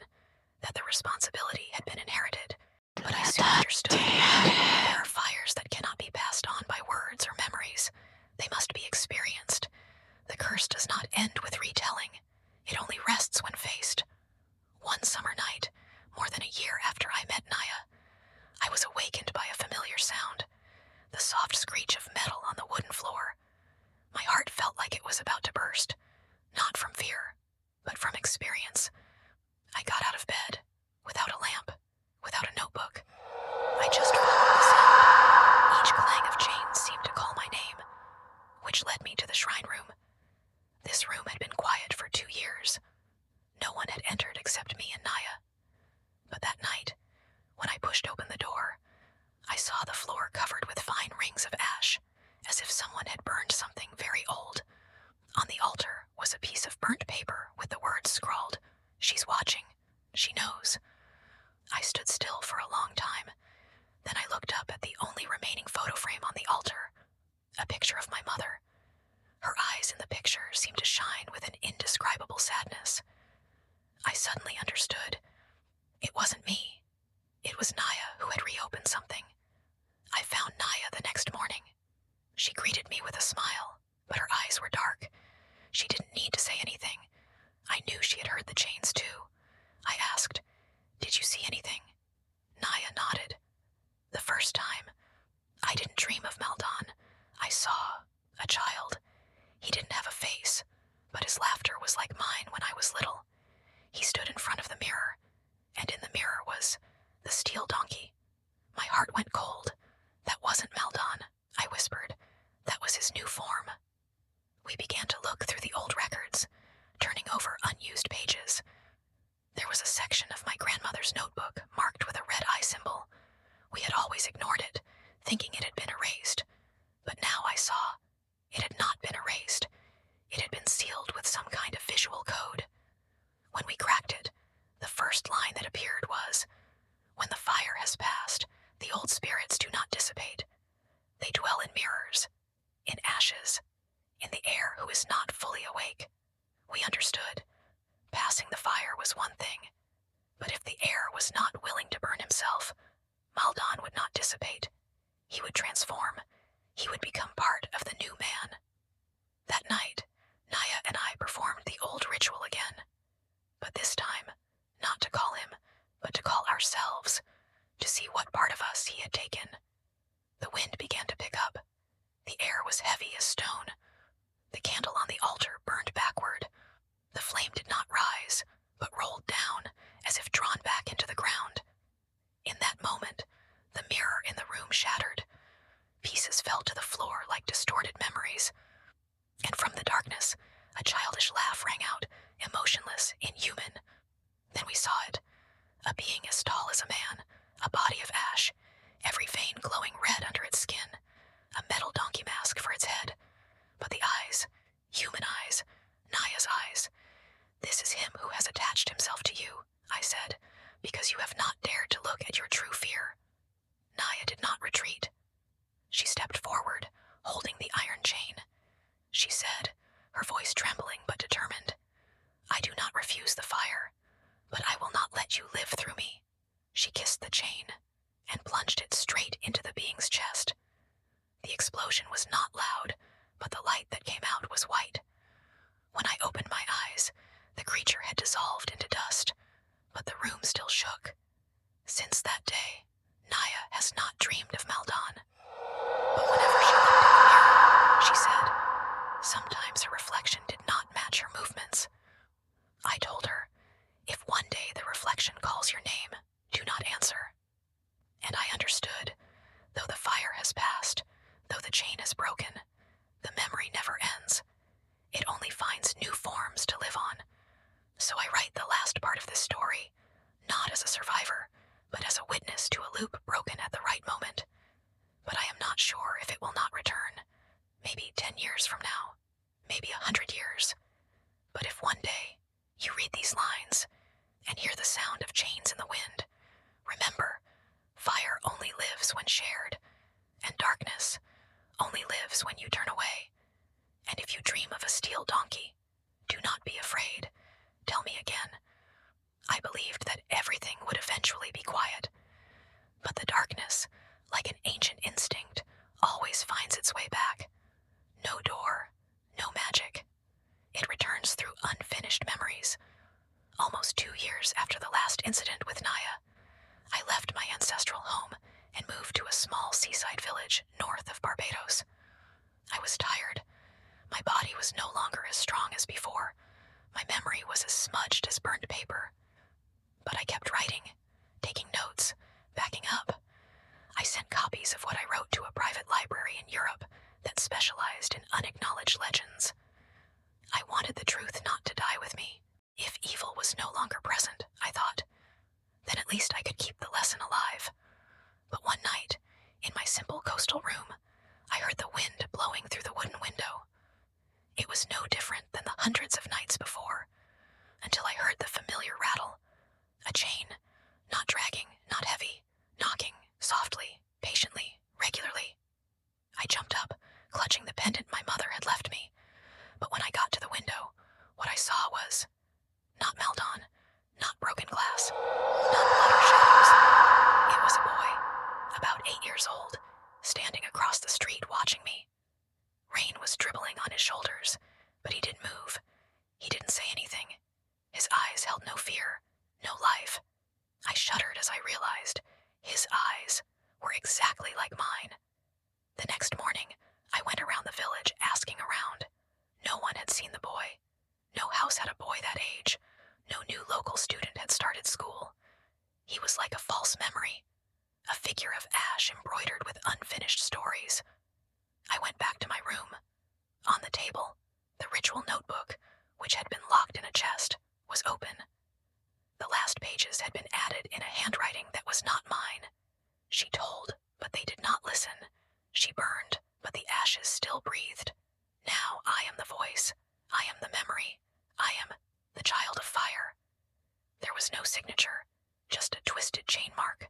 that the responsibility had been inherited, but I soon understood there are fires that cannot be passed on by words or memories. They must be experienced. The curse does not end with retelling. It only rests when faced. One summer night, more than a year after I met Naya, I was awakened by a familiar sound, the soft screech of metal on the wooden floor. My heart felt like it was about to burst, not from fear, but from experience. I got out of bed, without a lamp, without a notebook. I just followed the sound. Each clang of chains seemed to call my name, which led me to the shrine room. This room had been quiet for 2 years. No one had entered except me and Naya. But that night, when I pushed open the door, I saw the floor covered with fine rings of ash, as if someone had burned something very old. On the altar was a piece of burnt paper with the words scrawled, "She's watching. She knows." I stood still for a long time. Then I looked up at the only remaining photo frame on the altar, a picture of my mother. Her eyes in the picture seemed to shine with an indescribable sadness. I suddenly understood. It wasn't me. It was Naya who had reopened something. I found Naya the next morning. She greeted me with a smile, but her eyes were dark. She didn't need to say anything. I knew she had heard the chains too. I asked, "Did you see anything?" Naya nodded. The first time, I didn't dream of Maldon. I saw a child. He didn't have a face, but his laughter was like mine when I was little. He stood in front of the mirror, and in the mirror was the steel donkey. My heart went cold. That wasn't Maldon, I whispered. That was his new form. We began to look through the old records, turning over unused pages. There was a section of my grandmother's notebook marked with a red eye symbol. We had always ignored it, thinking it had been erased. But now I saw it had not been erased. It had been sealed with some kind of visual code. When we cracked it, the first line that appeared was, "When the fire has passed, the old spirits do not dissipate. They dwell in mirrors, in ashes, in the heir who is not fully awake." We understood. Passing the fire was one thing, but if the heir was not willing to burn himself, Maldon would not dissipate. He would transform. He would become part of the new man. That night, Naya and I performed the old ritual again. But this time, not to call him, but to call ourselves, to see what part of us he had taken. The wind began to pick up. The air was heavy as stone. The candle on the altar burned backward. The flame did not rise, but rolled down, as if drawn back into the ground. In that moment, the mirror in the room shattered. Pieces fell to the floor like distorted memories. And from the darkness, a childish laugh rang out, emotionless, inhuman. Then we saw it. A being as tall as a man, a body of ash, every vein glowing red under its skin, a metal donkey mask for its head. But the eyes, human eyes, Naya's eyes. "This is him who has attached himself to you," I said, "because you have not dared to look at your true fear." Naya did not retreat. She stepped forward, holding the iron chain. She said, her voice trembling but determined, "I do not refuse the fire, but I will not let you live through me." She kissed the chain and plunged it straight into the being's chest. The explosion was not loud, but the light that came out was white. When I opened my eyes, the creature had dissolved into dust, but the room still shook. Since that day, Naya has not dreamed of Maldon. But whenever she looked in the mirror, she said, sometimes her reflection did not match her movements. I told her, if one day the reflection calls your name, do not answer. And I understood. Though the fire has passed, though the chain is broken, the memory never ends. It only finds new forms to live on. So I write the last part of this story, not as a survivor, but as a witness to a loop broken at the right moment. But I am not sure if it will not return. Maybe 10 years from now, maybe 100 years. But if one day you read these lines and hear the sound of chains in the wind, remember, fire only lives when shared, and darkness only lives when you was no longer as strong as before. My memory was as smudged as burned paper. But I kept writing, taking notes, backing up. I sent copies of what I wrote to a private library in Europe that specialized in unacknowledged legends. I wanted the truth not to die with me. If evil was no longer present, I thought, then at least I could keep the lesson alive. But one night, in my simple coastal room, I heard the wind blowing through the wooden window. It was no different than the hundreds of nights before, until I heard the familiar rattle. A chain, not dragging, not heavy, knocking, softly, patiently, regularly. I jumped up, clutching the pendant my mother had left me. But when I got to the window, what I saw was not Meldon, not broken glass, not blood or shadows. It was a boy, about 8 years old, standing across the street watching me. Rain was dribbling on his shoulders, but he didn't move. He didn't say anything. His eyes held no fear, no life. I shuddered as I realized his eyes were exactly like mine. The next morning, I went around the village asking around. No one had seen the boy. No house had a boy that age. No new local student had started school. He was like a false memory, a figure of ash embroidered with unfinished stories. I went back to my room. On the table, the ritual notebook, which had been locked in a chest, was open. The last pages had been added in a handwriting that was not mine. She told, but they did not listen. She burned, but the ashes still breathed. Now I am the voice. I am the memory. I am the child of fire. There was no signature, just a twisted chain mark,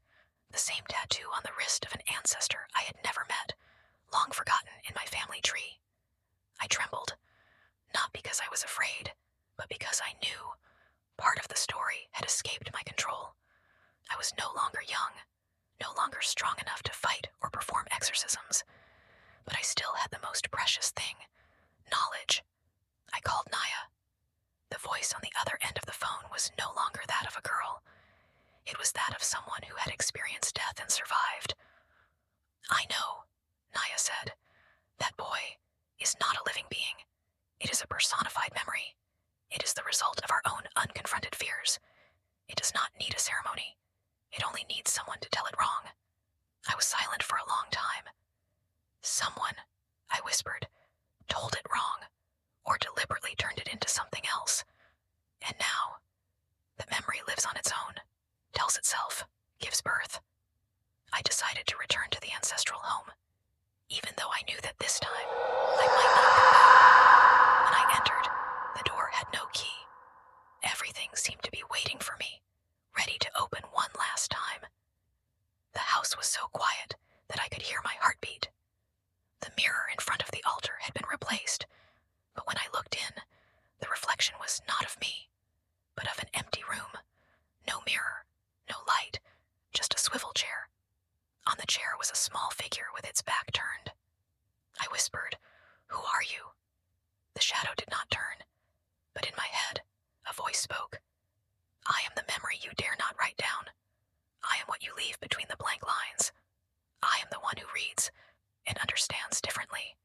the same tattoo on the wrist of an ancestor I had never met, long forgotten in my family tree. I trembled, not because I was afraid, but because I knew part of the story had escaped my control. I was no longer young, no longer strong enough to fight or perform exorcisms, but I still had the most precious thing, knowledge. I called Naya. The voice on the other end of the phone was no longer that of a girl. It was that of someone who had experienced death and survived. I know, Naya said. That boy is not a living being. It is a personified memory. It is the result of our own unconfronted fears. It does not need a ceremony. It only needs someone to tell it wrong. I was silent for a long time. Someone, I whispered, told it wrong, or deliberately turned it into something else. And now, the memory lives on its own, tells itself, gives birth. I decided to return to the ancestral home, even though I knew that this time I might not come back. When I entered, the door had no key. Everything seemed to be waiting for me, ready to open one last time. The house was so quiet that I could hear my heartbeat. The mirror in front of the altar had been replaced, but when I looked in, the reflection was not of me, but of an empty room. No mirror, no light, just a swivel chair. On the chair was a small figure with its back turned. I whispered, "Who are you?" The shadow did not turn, but in my head, a voice spoke. "I am the memory you dare not write down. I am what you leave between the blank lines. I am the one who reads and understands differently."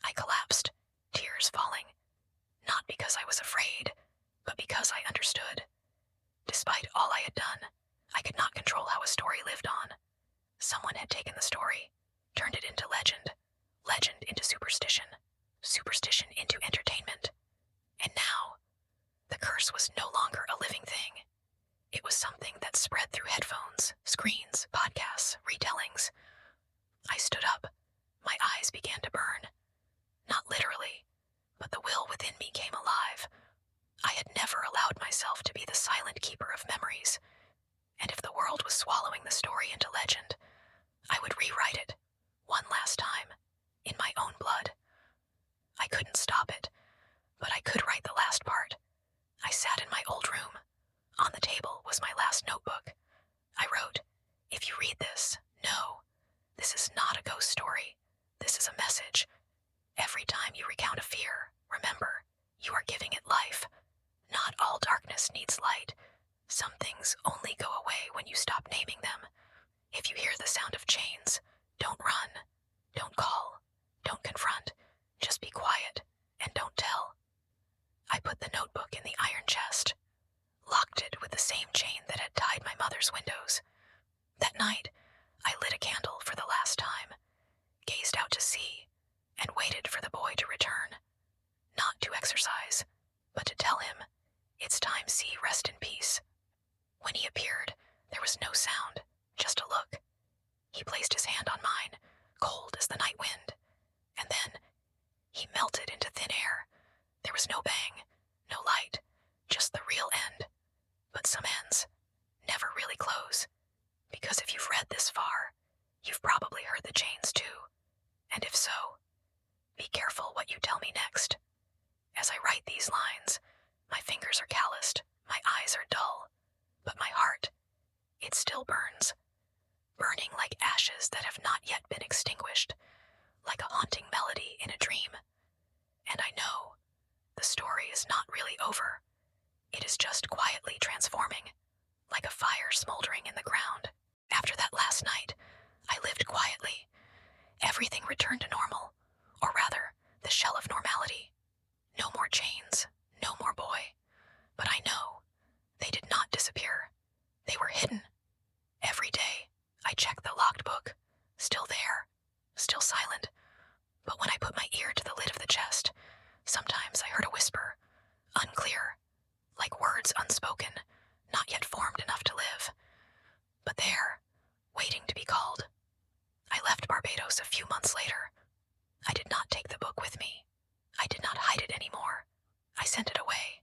I collapsed, tears falling, not because I was afraid, but because I understood. Despite all I had done, I could not control how a story lived on. Someone had taken the story, turned it into legend, legend into superstition, superstition into entertainment. And now, the curse was no longer a living thing. It was something that spread through headphones, screens, podcasts, retellings. I stood up. My eyes began to burn. Not literally, but the will within me came alive. I had never allowed myself to be the silent keeper of memories, and if the world was swallowing the story into legend, I would rewrite it, one last time, in my own blood. I couldn't stop it, but I could write the last part. I sat in my old room. On the table was my last notebook. I wrote, "If you read this, know, this is not a ghost story. This is a message. Every time you recount a fear, remember, you are giving it life. Not all darkness needs light. Some things only go away when you stop naming them. If you hear the sound of chains, don't run, don't call, don't confront. Just be quiet and and waited for the boy to return, not to exorcise, but to tell him, "It's time, see, rest in peace." When he appeared, there was no sound, just a look. He placed his hand on mine, cold as the night wind, and then he melted into thin air. There was no bang, no light, just the real end. But some ends never really close, because if you've read this far, you've probably heard the chains too. And if so, be careful what you tell me next. As I write these lines, my fingers are calloused, my eyes are dull, but my heart, it still burns, burning like ashes that have not yet been extinguished, like a haunting melody in a dream. And I know the story is not really over. It is just quietly transforming, like a fire smoldering in the ground. After that last night, I lived quietly. Everything returned to normal, or rather, the shell of normality. No more chains, no more boy. But I know they did not disappear. They were hidden. Every day, I checked the locked book, still there, still silent. But when I put my ear to the lid of the chest, sometimes I heard a whisper, unclear, like words unspoken, not yet formed enough to live. But there, waiting to be called. I left Barbados a few months later. I did not take the book with me. I did not hide it anymore. I sent it away.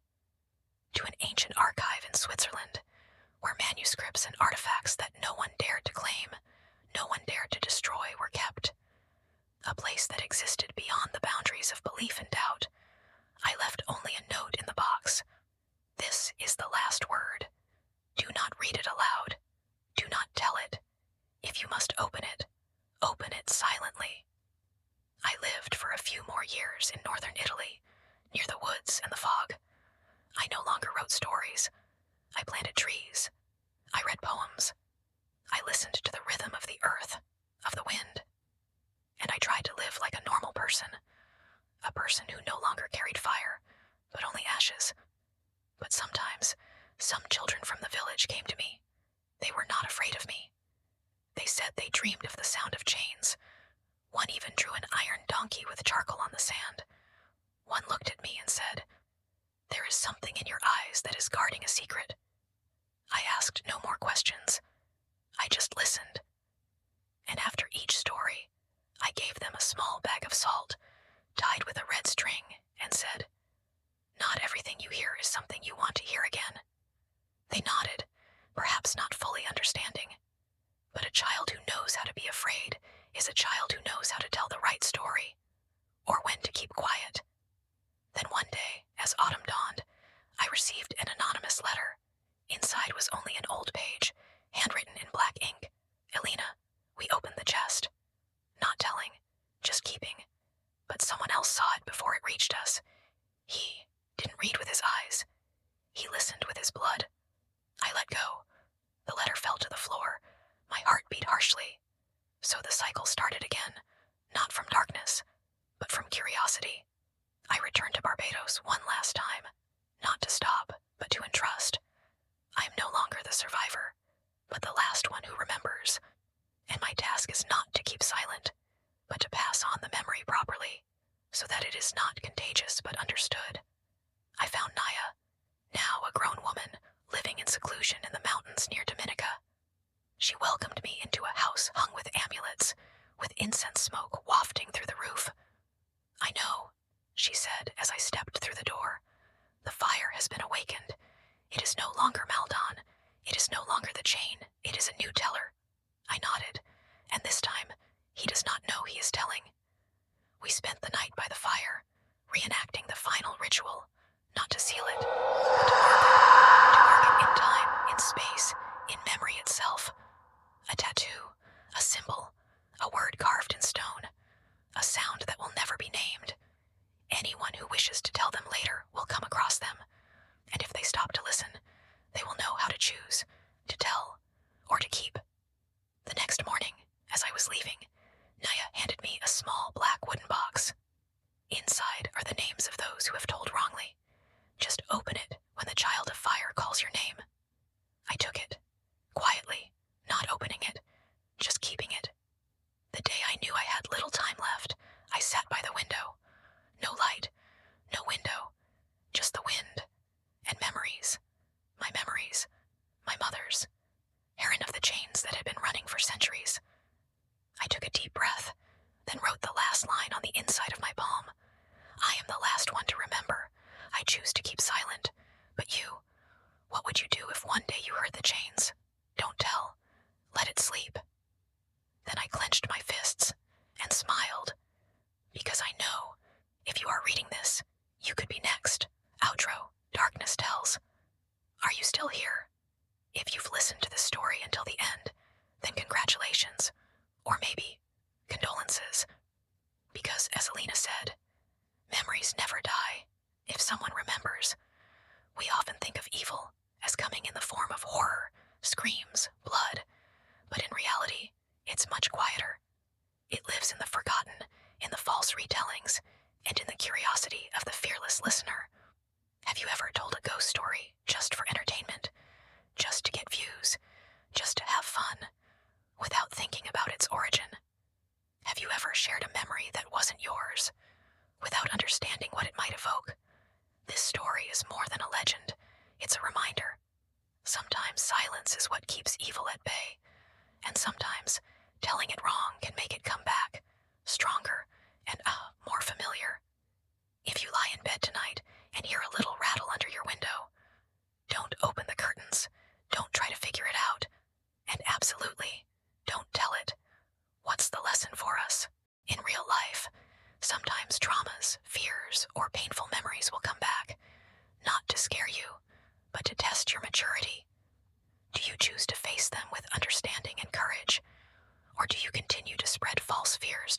To an ancient archive in Switzerland, where manuscripts and artifacts that no one dared to claim, no one dared to destroy were kept. A place that existed beyond the boundaries of belief and doubt. I left only a note in the box. This is the last word. Do not read it aloud. Do not tell it. If you must open it silently. I lived for a few more years in northern Italy, near the woods and the fog. I no longer wrote stories. I planted trees. I read poems. I listened to the rhythm of the earth, of the wind. And I tried to live like a normal person, a person who no longer carried fire, but only ashes. But sometimes, some children from the village came to me. They were not afraid of me. They said they dreamed of the sound of chains. One even drew an iron donkey with charcoal on the sand. One looked at me and said, "There is something in your eyes that is guarding a secret." I asked no more questions. I just listened. And after each story, I gave them a small bag of salt, tied with a red string, and said, "Not everything you hear is something you want to hear again." They nodded, perhaps not fully understanding. But a child who knows how to be afraid is a child who knows how to tell the right story, or when to keep quiet. Then one day, as autumn dawned, I received an anonymous letter. Inside was only an old page, handwritten in black ink. "Elina, we opened the chest." Not telling, just keeping. But someone else saw it before it reached us. He didn't read with his eyes. He listened with his blood. I let go. The letter fell to the floor. My heart beat harshly. So the cycle started again, not from darkness, but from curiosity. I returned to Barbados one last time, not to stop, but to entrust. I am no longer the survivor, but the last one who remembers. And my task is not to keep silent, but to pass on the memory properly, so that it is not contagious but understood. I found Naya, now a grown woman, living in seclusion in the mountains near Dominica. She welcomed me into a house hung with amulets, with incense smoke wafting through the roof. "I know," she said as I stepped through the door. "The fire has been awakened. It is no longer Maldon. It is no longer the chain. It is a new teller." I nodded, and this time, he does not know he is telling. We spent the night by the fire, reenacting the final ritual, not to seal it, but to mark it in time, in space, in memory itself. A tattoo, a symbol, a word carved in stone, a sound that will If you are reading this, you could be next. Outro, Darkness Tells. Are you still here? If you've listened to this story until the end, then congratulations, or maybe condolences. Because, as Elina said, memories never die if someone remembers. We often think of evil as coming in the form of horror, screams, blood, but in reality, it's much quieter. It lives in the forgotten, in the false retellings, and in the curiosity of the fearless listener. Have you ever told a ghost story just for entertainment, just to get views, just to have fun, without thinking about its origin? Have you ever shared a memory that wasn't yours, without understanding what it might evoke? This story is more than a legend. It's a reminder. Sometimes silence is what keeps evil at bay, and sometimes telling it wrong can make it come back, stronger and more familiar. If you lie in bed tonight and hear a little rattle under your window, don't open the curtains, don't try to figure it out, and absolutely don't tell it. What's the lesson for us? In real life, sometimes traumas, fears, or painful memories will come back, not to scare you, but to test your maturity. Do you choose to face them with understanding and courage, or do you continue to spread false fears